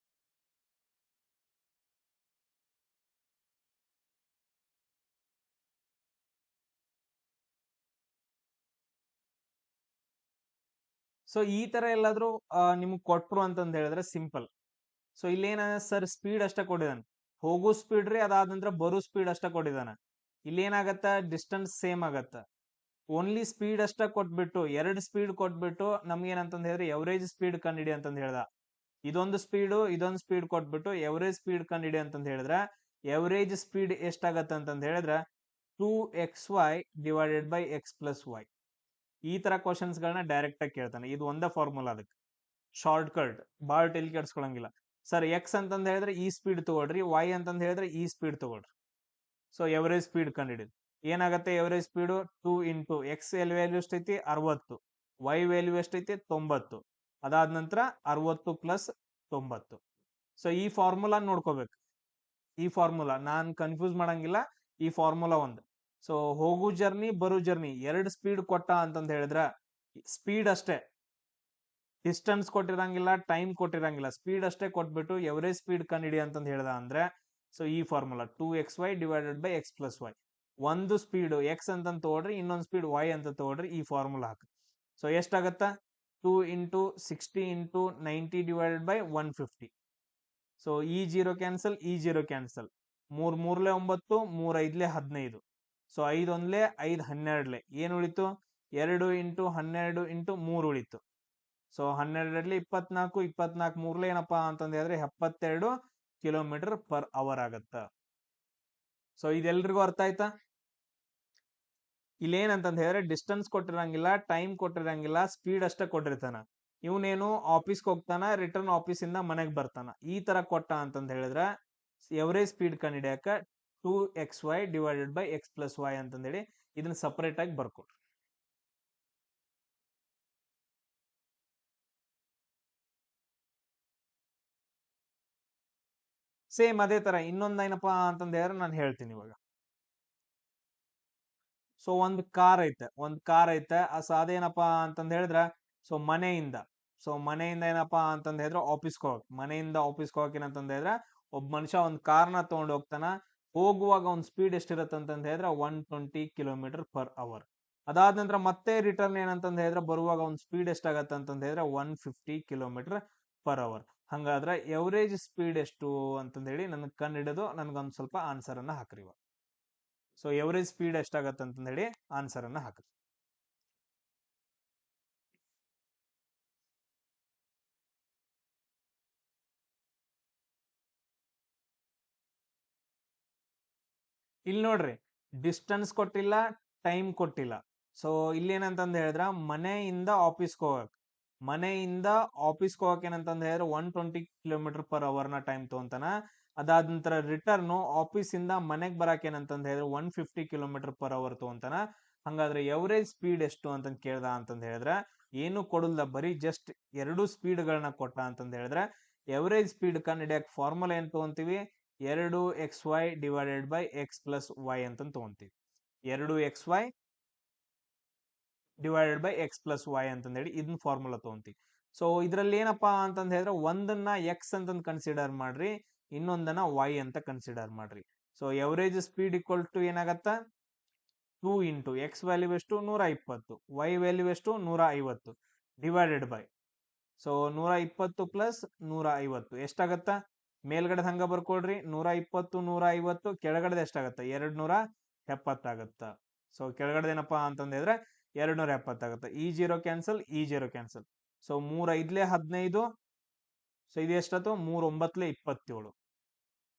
ಸೊ ಈ ತರ ಎಲ್ಲಾದ್ರೂ ನಿಮ್ಗೆ ಕೊಟ್ರು ಅಂತಂದ ಹೇಳಿದ್ರೆ ಸಿಂಪಲ್. ಸೊ ಇಲ್ಲೇನ ಸರ್ ಸ್ಪೀಡ್ ಅಷ್ಟ ಕೊಟ್ಟಿದ್ದಾನೆ, ಹೋಗೋ ಸ್ಪೀಡ್ ರೀ, ಅದಾದ ನಂತರ ಬರೋ ಸ್ಪೀಡ್ ಅಷ್ಟ ಕೊಟ್ಟಿದ್ದಾನ. ಇಲ್ಲೇನಾಗತ್ತ? ಡಿಸ್ಟೆನ್ಸ್ ಸೇಮ್ ಆಗತ್ತ. ಓನ್ಲಿ ಸ್ಪೀಡ್ ಅಷ್ಟ ಕೊಟ್ಬಿಟ್ಟು, 2 ಸ್ಪೀಡ್ ಕೊಟ್ಬಿಟ್ಟು ನಮ್ಗೇನಂತಂದ ಹೇಳಿದ್ರೆ ಎವರೇಜ್ ಸ್ಪೀಡ್ ಕಂಡಿಡಿ ಅಂತಂದ ಹೇಳ್ದ. ಇದೊಂದು ಸ್ಪೀಡ್ ಕೊಟ್ಬಿಟ್ಟು ಎವರೇಜ್ ಸ್ಪೀಡ್ ಕಂಡಿಡಿ ಅಂತಂದ ಹೇಳಿದ್ರ ಎವರೇಜ್ ಸ್ಪೀಡ್ ಎಷ್ಟಾಗತ್ತ ಅಂತಂದ ಹೇಳಿದ್ರ 2xy divided by x plus y. ಈ ತರ ಕ್ವಶನ್ಸ್ ಗಳನ್ನ ಡೈರೆಕ್ಟ್ ಆಗಿ ಕೇಳ್ತಾನೆ. ಇದು ಒಂದೇ ಫಾರ್ಮುಲಾ. ಅದಕ್ಕೆ ಶಾರ್ಟ್ ಕಟ್, ಬಾಳ್ ಟೆಲಿ ಕೆಡ್ಸ್ಕೊಳಂಗಿಲ್ಲ. ಸರ್ ಎಕ್ಸ್ ಅಂತಂದ ಹೇಳಿದ್ರೆ ಈ ಸ್ಪೀಡ್ ತಗೊಳ್ರಿ, ವೈ ಅಂತಂದ ಹೇಳಿದ್ರೆ ಈ ಸ್ಪೀಡ್ ತಗೊಳ್ರಿ. ಸೊ ಎವರೇಜ್ ಸ್ಪೀಡ್ ಕಂಡಿಡಿದ್ ಏನಾಗತ್ತೆ? Average speed 2 into X value ಎಷ್ಟೈತಿ? 60. ವೈ ವ್ಯಾಲ್ಯೂ ಎಷ್ಟೈತಿ? 90. ಅದಾದ ನಂತರ 60 ಪ್ಲಸ್ 90. ಸೊ ಈ ಫಾರ್ಮುಲಾ ನೋಡ್ಕೋಬೇಕು. ಈ ಫಾರ್ಮುಲಾ ನಾನ್ ಕನ್ಫ್ಯೂಸ್ ಮಾಡಂಗಿಲ್ಲ. ಈ ಫಾರ್ಮುಲಾ ಒಂದು. ಸೊ ಹೋಗು ಜರ್ನಿ, ಬರೋ ಜರ್ನಿ 2 ಸ್ಪೀಡ್ ಕೊಟ್ಟ ಅಂತಂದ ಹೇಳಿದ್ರ ಸ್ಪೀಡ್ ಅಷ್ಟೇ, ಡಿಸ್ಟೆನ್ಸ್ ಕೊಟ್ಟಿರಂಗಿಲ್ಲ, ಟೈಮ್ ಕೊಟ್ಟಿರಂಗಿಲ್ಲ, ಸ್ಪೀಡ್ ಅಷ್ಟೇ ಕೊಟ್ಬಿಟ್ಟು ಎವರೇಜ್ ಸ್ಪೀಡ್ ಕಂಡಿಡಿ ಅಂತಂದ ಹೇಳ್ದ ಅಂದ್ರೆ ಸೊ ಈ formula 2xy divided by x plus y. ಒಂದು ಸ್ಪೀಡ್ ಎಕ್ಸ್ ಅಂತ ತಗೊಳ್ರಿ, ಇನ್ನೊಂದು ಸ್ಪೀಡ್ ವೈ ಅಂತ ತಗೊಳ್ರಿ, ಈ ಫಾರ್ಮುಲಾ ಹಾಕಿ. ಸೊ ಎಷ್ಟಾಗತ್ತ? 2 into 60 into 90 divided by 150. So ಈ ಜೀರೋ ಕ್ಯಾನ್ಸಲ್, ಈ ಜೀರೋ ಕ್ಯಾನ್ಸಲ್. 3 3ಲೆ 9, 3 5ಲೆ 15. ಸೊ 5 ಒಂದ್ಲೆ 5 12ಲೆ ಏನ್ ಉಳಿತು? 2 ಇಂಟು 12 ಇಂಟು 3 ಉಳಿತು. ಸೊ 12ರಲ್ಲಿ 24, 24 3ಲೆ ಏನಪ್ಪಾ ಅಂತಂದ ಹೇಳಿದ್ರೆ 72 ಕಿಲೋಮೀಟರ್ ಪರ್ ಅವರ್ ಆಗತ್ತ. ಸೊ ಇದೆಲ್ರಿಗೂ ಅರ್ಥ ಆಯ್ತಾ? ಇಲ್ಲೇನಂತಂದ ಹೇಳಿದ್ರೆ ಡಿಸ್ಟೆನ್ಸ್ ಕೊಟ್ಟಿರಂಗಿಲ್ಲ, ಟೈಮ್ ಕೊಟ್ಟಿರಂಗಿಲ್ಲ, ಸ್ಪೀಡ್ ಅಷ್ಟೇ ಕೊಟ್ಟಿರ್ತಾನ. ಇವನೇನು ಆಫೀಸ್ಗೆ ಹೋಗ್ತಾನ, ರಿಟರ್ನ್ ಆಫೀಸ್ ಇಂದ ಮನೆಗ್ ಬರ್ತಾನ. ಈ ತರ ಕೊಟ್ಟ ಅಂತಂದ ಹೇಳಿದ್ರ ಎವರೇಜ್ ಸ್ಪೀಡ್ ಕಂಡಿಡಿಯಾಕ 2xy divided by x plus Y ಅಂತಂದೇಳಿ ಇದನ್ನ ಸಪರೇಟ್ ಆಗಿ ಬರ್ಕೊಡ್ರಿ. ಸೇಮ್ ಅದೇ ತರ ಇನ್ನೊಂದ್ ಏನಪ್ಪಾ ಅಂತಂದ ಹೇಳಿದ್ರೆ ನಾನು ಹೇಳ್ತೀನಿ ಇವಾಗ. ಸೊ ಒಂದ್ ಕಾರ್ ಐತೆ ಅದೇನಪ್ಪಾ ಅಂತಂದ್ ಹೇಳಿದ್ರ ಮನೆಯಿಂದ ಏನಪ್ಪಾ ಅಂತಂದ್ ಹೇಳಿದ್ರೆ ಮನೆಯಿಂದ ಆಫೀಸ್ಗೆ ಹೋಗಕ್ ಏನಂತಂದ್ ಹೇಳಿದ್ರೆ ಒಬ್ಬ ಮನುಷ್ಯ ಒಂದ್ ಕಾರ್ನ ತಗೊಂಡ್ ಹೋಗ್ತಾನ. ಹೋಗುವಾಗ ಒಂದ್ ಸ್ಪೀಡ್ ಎಷ್ಟಿರತ್ತೆ ಅಂತಂದ್ ಹೇಳಿದ್ರೆ 120 km/h. ಅದಾದ ನಂತರ ಮತ್ತೆ ರಿಟರ್ನ್ ಏನಂತಂದ್ ಹೇಳಿದ್ರೆ ಬರುವಾಗ ಒಂದ್ ಸ್ಪೀಡ್ ಎಷ್ಟಾಗತ್ತೆ ಅಂತಂದ್ ಹೇಳಿದ್ರೆ 150 km/h. ಹಂಗಾದ್ರೆ ಎವರೇಜ್ ಸ್ಪೀಡ್ ಎಷ್ಟು ಅಂತಂದ್ ಹೇಳಿ ನನಗೆ ಕಂಡು ಹಿಡಿದು ನನ್ಗೊಂದ್ ಸ್ವಲ್ಪ ಆನ್ಸರ್ ಅನ್ನ ಹಾಕ್ರಿ. ಸೊ ಎವರೇಜ್ ಸ್ಪೀಡ್ ಎಷ್ಟಾಗತ್ತೆ ಅಂತಂದ್ ಹೇಳಿ ಆನ್ಸರ್ ಅನ್ನ ಹಾಕ್ರಿ. ಇಲ್ಲಿ ನೋಡ್ರಿ, ಡಿಸ್ಟೆನ್ಸ್ ಕೊಟ್ಟಿಲ್ಲ, ಟೈಮ್ ಕೊಟ್ಟಿಲ್ಲ. ಸೊ ಇಲ್ಲಿ ಏನಂತಂದ್ ಹೇಳಿದ್ರ ಮನೆಯಿಂದ ಆಫೀಸ್ಗೆ ಹೋಗಕ್ ಏನಂತಂದ್ ಹೇಳಿದ್ರೆ 120 km/h ನ ಟೈಮ್ ತಗೊಂತಾನ. ಅದಾದ ನಂತರ ರಿಟರ್ನ್ ಆಫೀಸ್ ಇಂದ ಮನೆಗ್ ಬರಾಕ್ ಏನಂತಂದ್ ಹೇಳಿದ್ರೆ 150 km/h ತಗೊಂತಾನ. ಹಂಗಾದ್ರೆ ಎವರೇಜ್ ಸ್ಪೀಡ್ ಎಷ್ಟು ಅಂತಂದ್ ಕೇಳ್ದ ಅಂತಂದ್ ಹೇಳಿದ್ರೆ ಏನು ಕೊಡಲ್ದ, ಬರೀ ಜಸ್ಟ್ ಎರಡು ಸ್ಪೀಡ್ ಗಳನ್ನ ಕೊಟ್ಟ ಅಂತಂದ್ ಹೇಳಿದ್ರೆ ಎವರೇಜ್ ಸ್ಪೀಡ್ ಕಂಡು ಹಿಡಿಯಕ್ ಫಾರ್ಮುಲಾ ಏನ್ ತಗೊಂತೀವಿ, 2xy/x+y ಅಂತ ತಗೊಂತೀವಿ. 2xy/x+y ಅಂತಂದ್ ಹೇಳಿ ಇದನ್ನ ಫಾರ್ಮುಲಾ ತಗೊಂತೀವಿ. ಸೊ ಇದ್ರಲ್ಲಿ ಏನಪ್ಪಾ ಅಂತಂದ್ ಹೇಳಿದ್ರೆ ಒಂದನ್ನ ಎಕ್ಸ್ ಅಂತಂದ್ ಕನ್ಸಿಡರ್ ಮಾಡ್ರಿ, ಇನ್ನೊಂದನ್ನ ವೈ ಅಂತ ಕನ್ಸಿಡರ್ ಮಾಡ್ರಿ. So average speed equal to ಏನಾಗತ್ತ, 2 ಇಂಟು ಎಕ್ಸ್ ವ್ಯಾಲ್ಯೂ ಎಷ್ಟು 120, ವೈ ವ್ಯಾಲ್ಯೂ ಎಷ್ಟು 150 ಡಿವೈಡೆಡ್ ಬೈ. ಸೊ 120 ಪ್ಲಸ್ 150 ಎಷ್ಟಾಗತ್ತ, ಮೇಲ್ಗಡೆ ಹಂಗ ಬರ್ಕೊಡ್ರಿ 120 150, ಕೆಳಗಡೆ ಎಷ್ಟಾಗತ್ತ 270 ಆಗತ್ತ. ಸೊ ಕೆಳಗಡೆ ಏನಪ್ಪಾ ಅಂತಂದ್ ಹೇಳಿದ್ರೆ 270 ಆಗತ್ತ. ಈ ಜೀರೋ ಕ್ಯಾನ್ಸಲ್, ಈ ಜೀರೋ ಕ್ಯಾನ್ಸಲ್. ಸೊ 3×5 = 15. ಸೊ ಇದು ಎಷ್ಟತ್ತು 3×9 = 27.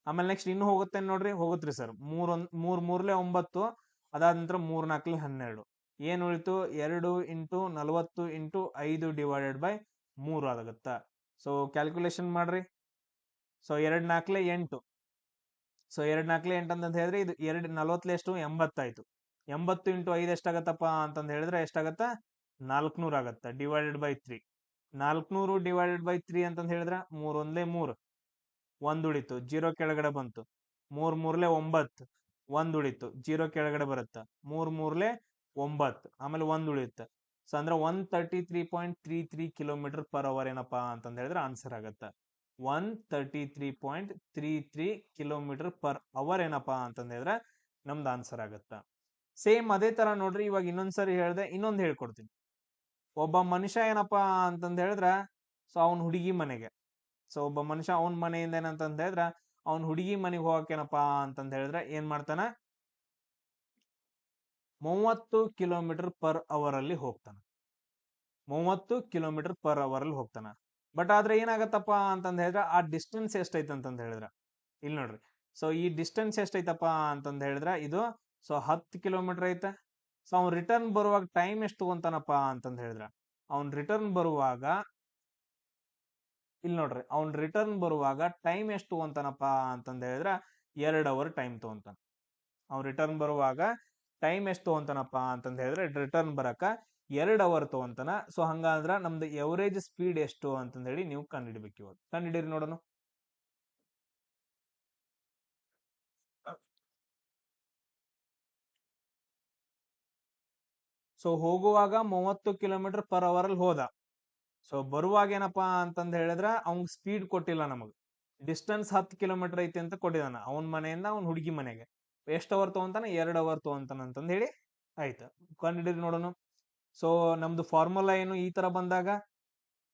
ಆಮೇಲೆ ನೆಕ್ಸ್ಟ್ ಇನ್ನು ಹೋಗುತ್ತೆ ನೋಡ್ರಿ, ಹೋಗುತ್ರಿ ಸರ್. 3×3 = 9. ಅದಾದ ನಂತರ 3×4 = 12. ಏನ್ ಉಳಿತು, 2 ಇಂಟು 40 ಇಂಟು 5 ಡಿವೈಡೆಡ್ ಬೈ 3 ಆಗತ್ತ. ಸೊ ಕ್ಯಾಲ್ಕುಲೇಷನ್ ಮಾಡ್ರಿ. ಸೊ 2×4 = 8. ಸೊ 2×4 = 8 ಅಂತಂದ್ ಹೇಳಿದ್ರೆ ಇದು 2×40 ಎಷ್ಟು 80 ಆಯ್ತು. 80 ಇಂಟು 5 ಎಷ್ಟಾಗತ್ತಪ್ಪ ಅಂತಂದ್ ಹೇಳಿದ್ರೆ ಎಷ್ಟಾಗತ್ತ, 400 ಆಗತ್ತ ಡಿವೈಡೆಡ್ ಬೈ 3. 400 ಡಿವೈಡೆಡ್ ಬೈ 3 ಅಂತಂದ್ ಹೇಳಿದ್ರೆ 3×1 = 3, 1 ಉಳಿತು, 0 ಕೆಳಗಡೆ ಬಂತು. 3×3 = 9, 1 ಉಳಿತು, 0 ಕೆಳಗಡೆ ಬರುತ್ತ. 3×3 = 9, ಆಮೇಲೆ 1 ಉಳಿಯುತ್ತೆ. ಸೊ ಅಂದ್ರೆ 133.33 km/h ಏನಪ್ಪಾ ಅಂತಂದ್ ಹೇಳಿದ್ರೆ ಆನ್ಸರ್ ಆಗತ್ತ. 133.33 km/h ಏನಪ್ಪಾ ಅಂತಂದ್ ಹೇಳಿದ್ರೆ ನಮ್ದು ಆನ್ಸರ್ ಆಗತ್ತ. ಸೇಮ್ ಅದೇ ತರ ನೋಡ್ರಿ, ಇವಾಗ ಇನ್ನೊಂದ್ಸರಿ ಹೇಳ್ದೆ, ಇನ್ನೊಂದ್ ಹೇಳ್ಕೊಡ್ತೀನಿ. ಒಬ್ಬ ಮನುಷ್ಯ ಏನಪ್ಪಾ ಅಂತಂದ್ ಹೇಳಿದ್ರ, ಸೊ ಒಬ್ಬ ಮನುಷ್ಯ ಅವನ್ ಮನೆಯಿಂದ ಏನಂತಂದ್ ಹೇಳಿದ್ರ ಅವ್ನ್ ಹುಡುಗಿ ಮನೆಗೆ ಹೋಗಕ್ ಏನಪ್ಪಾ ಅಂತಂದ್ ಹೇಳಿದ್ರೆ ಏನ್ ಮಾಡ್ತಾನ, 30 km/h ಅಲ್ಲಿ ಹೋಗ್ತಾನ. 30 km/h ಅಲ್ಲಿ ಹೋಗ್ತಾನ. ಬಟ್ ಆದ್ರೆ ಏನಾಗತ್ತಪ್ಪ ಅಂತಂದ್ ಹೇಳಿದ್ರೆ ಆ ಡಿಸ್ಟೆನ್ಸ್ ಎಷ್ಟೈತೆ ಅಂತಂದ್ ಹೇಳಿದ್ರ, ಇಲ್ಲಿ ನೋಡ್ರಿ. ಸೊ ಈ ಡಿಸ್ಟೆನ್ಸ್ ಎಷ್ಟೈತಪ್ಪ ಅಂತಂದ್ ಹೇಳಿದ್ರ ಇದು 10 ಕಿಲೋಮೀಟರ್ ಐತೆ. ಸೊ ಅವ್ನ್ ರಿಟರ್ನ್ ಬರುವಾಗ ಟೈಮ್ ಎಷ್ಟು ತಗೊಂತಾನಪ್ಪ ಅಂತಂದ್ ಹೇಳಿದ್ರ, ಅವ್ನ್ ರಿಟರ್ನ್ ಬರುವಾಗ ಇಲ್ಲಿ ನೋಡ್ರಿ, ಅವ್ನ್ ರಿಟರ್ನ್ ಬರುವಾಗ ಟೈಮ್ ಎಷ್ಟು ತಗೊಂತಾನಪ್ಪ ಅಂತಂದ್ ಹೇಳಿದ್ರ 2 ಅವರ್ ಟೈಮ್ ತಗೊಂತಾನ. ಅವ್ನ್ ರಿಟರ್ನ್ ಬರುವಾಗ ಟೈಮ್ ಎಷ್ಟು ತಗೊಂತಾನಪ್ಪ ಅಂತಂದ್ ಹೇಳಿದ್ರೆ ರಿಟರ್ನ್ ಬರಕ 2 ಅವರ್ ತಗೊಂತಾನ. ಸೊ ಹಂಗಂದ್ರ ನಮ್ದು ಎವರೇಜ್ ಸ್ಪೀಡ್ ಎಷ್ಟು ಅಂತಂದ್ ಹೇಳಿ ನೀವು ಕಂಡುಹಿಡಿಬೇಕು. ಇವಾಗ ಕಂಡುಹಿಡಿರಿ ನೋಡೋಣ. ಸೊ ಹೋಗುವಾಗ 30 km/h ಅಲ್ಲಿ ಹೋದ. ಸೊ ಬರುವಾಗ ಏನಪ್ಪಾ ಅಂತಂದ್ ಹೇಳಿದ್ರ ಅವ್ನ್ ಸ್ಪೀಡ್ ಕೊಟ್ಟಿಲ್ಲ, ನಮಗ್ ಡಿಸ್ಟೆನ್ಸ್ 10 ಕಿಲೋಮೀಟರ್ ಐತಿ ಅಂತ ಕೊಟ್ಟಿದಾನ. ಅವನ್ ಮನೆಯಿಂದ ಅವ್ನ್ ಹುಡುಗಿ ಮನೆಗೆ ಎಷ್ಟು ಅವರ್ ತಗೊಂತಾನ, 2 ಅವರ್ ತಗೊಂತಾನ ಅಂತಂದ್ ಹೇಳಿ ಆಯ್ತಾ. ಕಂಡುಹಿಡಿದ್ರಿ ನೋಡೋಣ. ಸೊ ನಮ್ದು ಫಾರ್ಮುಲಾ ಏನು, ಈ ತರ ಬಂದಾಗ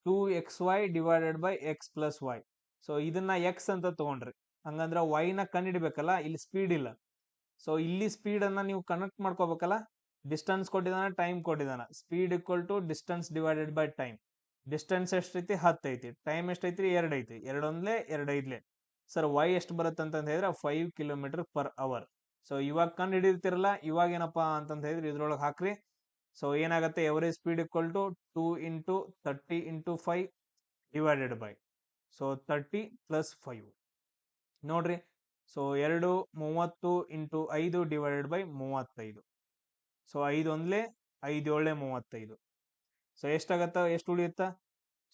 2xy/x+y. ಸೊ ಇದನ್ನ ಎಕ್ಸ್ ಅಂತ ತಗೊಂಡ್ರಿ, ಹಂಗಂದ್ರ ವೈ ನ ಕಂಡುಹಿಡಿಬೇಕಲ್ಲ, ಇಲ್ಲಿ ಸ್ಪೀಡ್ ಇಲ್ಲ. ಸೊ ಇಲ್ಲಿ ಸ್ಪೀಡ್ ಅನ್ನ ನೀವು ಕನೆಕ್ಟ್ ಮಾಡ್ಕೋಬೇಕಲ್ಲ, ಡಿಸ್ಟೆನ್ಸ್ ಕೊಟ್ಟಿದಾನ, ಟೈಮ್ ಕೊಟ್ಟಿದಾನ. Speed equal to distance divided by time. Distance ಎಷ್ಟೈತಿ 10 ಐತಿ, ಟೈಮ್ ಎಷ್ಟೈತಿ 2 ಐತಿ, 2×1 = 2×5. ಸರ್ ವೈ ಎಷ್ಟು ಬರುತ್ತೆ ಅಂತಂದ್ ಹೇಳಿದ್ರೆ 5 km/h. ಸೊ ಇವಾಗ ಕಂಡು ಹಿಡಿದಿರ್ತಿರಲ್ಲ, ಇವಾಗ ಏನಪ್ಪಾ ಅಂತಂದ್ ಹೇಳಿದ್ರೆ ಇದ್ರೊಳಗೆ ಹಾಕ್ರಿ. ಸೊ ಏನಾಗುತ್ತೆ, average speed equal to 2 into 30 into 5 divided by, so 30 plus 5 ನೋಡ್ರಿ. So 2 into 5 divided by 35. So 5×1 = 5, 7 = 35. So ಎಷ್ಟಾಗತ್ತ, ಎಷ್ಟು ಉಳಿಯುತ್ತ,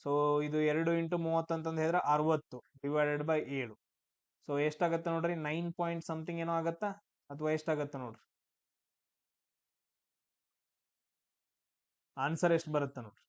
ಸೊ ಇದು 2 ಇಂಟು 30 ಅಂತಂದ್ ಹೇಳಿದ್ರೆ 60 ಡಿವೈಡೆಡ್ ಬೈ 7. ಸೊ ಎಷ್ಟಾಗತ್ತ ನೋಡ್ರಿ, 9 ಪಾಯಿಂಟ್ ಸಮಥಿಂಗ್ ಏನೋ ಆಗತ್ತ, ಅಥವಾ ಎಷ್ಟಾಗತ್ತ ನೋಡ್ರಿ. ಆನ್ಸರ್ ಎಷ್ಟು ಬರುತ್ತೆ ನೋಡ್ರಿ.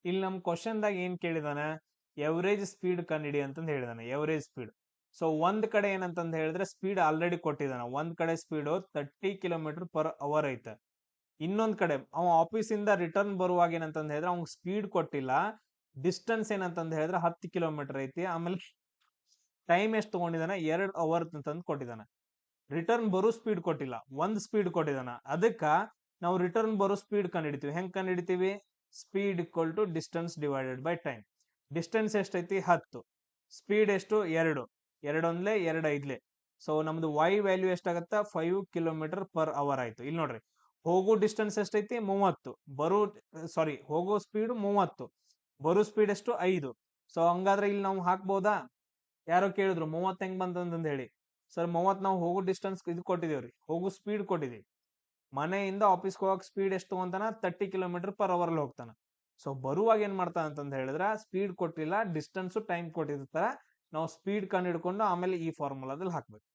ಇಲ್ಲಿ ನಮ್ ಕ್ವಶನ್ದಾಗ ಏನ್ ಕೇಳಿದಾನ, ಎವರೇಜ್ ಸ್ಪೀಡ್ ಕಂಡಿಡಿ ಅಂತಂದ್ ಹೇಳಿದಾನೆ, ಎವರೇಜ್ ಸ್ಪೀಡ್. ಸೊ ಒಂದ್ ಕಡೆ ಏನಂತಂದ್ ಹೇಳಿದ್ರೆ ಸ್ಪೀಡ್ ಆಲ್ರೆಡಿ ಕೊಟ್ಟಿದಾನ. ಒಂದ್ ಕಡೆ ಸ್ಪೀಡ್ 30 km/h ಐತೆ. ಇನ್ನೊಂದ್ ಕಡೆ ಅವ ಆಫೀಸ್ ಇಂದ ರಿಟರ್ನ್ ಬರುವಾಗ ಏನಂತಂದ್ ಹೇಳಿದ್ರೆ ಅವ್ನ್ ಸ್ಪೀಡ್ ಕೊಟ್ಟಿಲ್ಲ, ಡಿಸ್ಟೆನ್ಸ್ ಏನಂತಂದ್ ಹೇಳಿದ್ರೆ 10 km ಐತಿ. ಆಮೇಲೆ ಟೈಮ್ ಎಷ್ಟು ತಗೊಂಡಿದಾನ, 2 hours ಅಂತಂದ್ ಕೊಟ್ಟಿದಾನ. ರಿಟರ್ನ್ ಬರೋ ಸ್ಪೀಡ್ ಕೊಟ್ಟಿಲ್ಲ, ಒಂದ್ ಸ್ಪೀಡ್ ಕೊಟ್ಟಿದಾನ. ಅದಕ್ಕ ನಾವು ರಿಟರ್ನ್ ಬರೋ ಸ್ಪೀಡ್ ಕಂಡಿಡಿತೀವಿ. ಹೆಂಗ್ ಕಂಡಿಡಿತೀವಿ? Speed equal to distance divided by time. Distance ಎಷ್ಟೈತಿ? 10. ಸ್ಪೀಡ್ ಎಷ್ಟು? 2. 2 1 2 5. ಸೊ ನಮ್ದು y ವ್ಯಾಲ್ಯೂ ಎಷ್ಟಾಗತ್ತ? 5 km/h ಆಯ್ತು. ಇಲ್ಲಿ ನೋಡ್ರಿ, ಹೋಗೋ ಡಿಸ್ಟೆನ್ಸ್ ಎಷ್ಟೈತಿ? 30. ಹೋಗೋ ಸ್ಪೀಡ್ 30, ಬರೋ ಸ್ಪೀಡ್ ಎಷ್ಟು? 5. ಸೊ ಹಂಗಾದ್ರೆ ಇಲ್ಲಿ ನಾವು ಹಾಕ್ಬೋದಾ? ಯಾರೋ ಕೇಳಿದ್ರು 30 ಹೆಂಗ್ ಬಂತಂದ್ ಹೇಳಿ. ಸರ್ 30 ನಾವು ಹೋಗೋ ಡಿಸ್ಟೆನ್ಸ್ ಇದು ಕೊಟ್ಟಿದೇವ್ರಿ, ಹೋಗೋ ಸ್ಪೀಡ್ ಕೊಟ್ಟಿದೀವಿ. ಮನೆಯಿಂದ ಆಫೀಸ್ಗೆ ಹೋಗಕ್ ಸ್ಪೀಡ್ ಎಷ್ಟು ಅಂತಾನ? 30 km/h ಹೋಗ್ತಾನ. ಸೊ ಬರುವಾಗ ಏನ್ ಮಾಡ್ತಾನ ಅಂತಂದ್ ಹೇಳಿದ್ರ, ಸ್ಪೀಡ್ ಕೊಟ್ಟಿಲ್ಲ, ಡಿಸ್ಟೆನ್ಸ್ ಟೈಮ್ ಕೊಟ್ಟಿರ್ತಾರ. ನಾವು ಸ್ಪೀಡ್ ಕಂಡು ಹಿಡ್ಕೊಂಡು ಆಮೇಲೆ ಈ ಫಾರ್ಮುಲಾದಲ್ಲಿ ಹಾಕ್ಬೇಕು.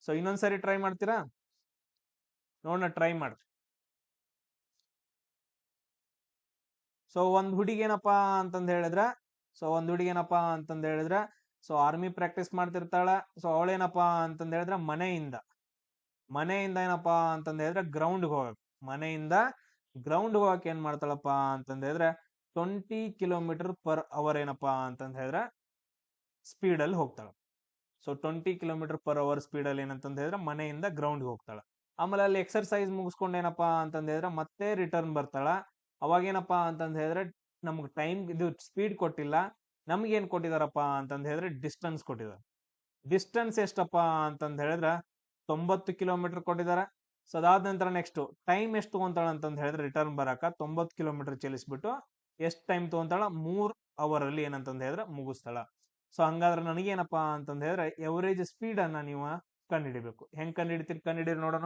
ಸೊ ಇನ್ನೊಂದ್ಸರಿ ಟ್ರೈ ಮಾಡ್ತೀರಾ? ನೋಡೋಣ, ಟ್ರೈ ಮಾಡ್ರಿ. ಸೊ ಒಂದ್ ಹುಡುಗಿ ಏನಪ್ಪಾ ಅಂತಂದ್ ಹೇಳಿದ್ರ, ಸೊ ಆರ್ಮಿ ಪ್ರಾಕ್ಟೀಸ್ ಮಾಡ್ತಿರ್ತಾಳ. ಸೊ ಅವಳೇನಪ್ಪಾ ಅಂತಂದ್ ಹೇಳಿದ್ರ ಮನೆಯಿಂದ ಏನಪ್ಪಾ ಅಂತಂದ್ ಹೇಳಿದ್ರೆ ಗ್ರೌಂಡ್ ಹೋಗಕ್, ಮನೆಯಿಂದ ಗ್ರೌಂಡ್ ಹೋಗಕ್ ಏನ್ ಮಾಡ್ತಾಳಪ್ಪ ಅಂತಂದ್ ಹೇಳಿದ್ರೆ 20 km/h ಏನಪ್ಪಾ ಅಂತಂದ್ ಹೇಳಿದ್ರೆ ಸ್ಪೀಡ್ ಅಲ್ಲಿ ಹೋಗ್ತಾಳ. ಸೊ 20 km/h ಸ್ಪೀಡ್ ಅಲ್ಲಿ ಏನಂತಂದ್ ಹೇಳಿದ್ರೆ ಮನೆಯಿಂದ ಗ್ರೌಂಡ್ ಹೋಗ್ತಾಳ. ಆಮೇಲೆ ಅಲ್ಲಿ ಎಕ್ಸರ್ಸೈಸ್ ಮುಗಿಸ್ಕೊಂಡ್ ಏನಪ್ಪಾ ಅಂತಂದ್ ಹೇಳಿದ್ರೆ ಮತ್ತೆ ರಿಟರ್ನ್ ಬರ್ತಾಳ. ಅವಾಗೇನಪ್ಪಾ ಅಂತಂದ್ ಹೇಳಿದ್ರೆ ನಮ್ಗೆ ಟೈಮ್ ಇದು ಸ್ಪೀಡ್ ಕೊಟ್ಟಿಲ್ಲ, ನಮ್ಗೇನ್ ಕೊಟ್ಟಿದಾರಪ್ಪ ಅಂತಂದ್ ಹೇಳಿದ್ರೆ ಡಿಸ್ಟೆನ್ಸ್ ಕೊಟ್ಟಿದ್ದಾರೆ. ಡಿಸ್ಟೆನ್ಸ್ ಎಷ್ಟಪ್ಪ ಅಂತಂದ್ ಹೇಳಿದ್ರ 90 km ಕೊಟ್ಟಿದಾರ. ಸೊ ಅದಾದ ನಂತರ ನೆಕ್ಸ್ಟ್ ಟೈಮ್ ಎಷ್ಟು ತಗೊಂತಾಳ ಅಂತಂದ್ ಹೇಳಿದ್ರೆ ರಿಟರ್ನ್ ಬರಾಕ 90 km ಚಲಿಸ್ಬಿಟ್ಟು ಎಷ್ಟು ಟೈಮ್ ತಗೊಂತಾಳ? 3 hours ಅಲ್ಲಿ ಏನಂತಂದ್ ಹೇಳಿದ್ರೆ ಮುಗಿಸ್ತಾಳ. ಸೊ ಹಂಗಾದ್ರೆ ನನಗೇನಪ್ಪಾ ಅಂತಂದ್ ಹೇಳಿದ್ರೆ ಎವರೇಜ್ ಸ್ಪೀಡ್ ಅನ್ನ ನೀವು ಕಂಡುಹಿಡಿಬೇಕು. ಹೆಂಗ್ ಕಂಡುಹಿಡಿತೀರಿ ನೋಡೋಣ.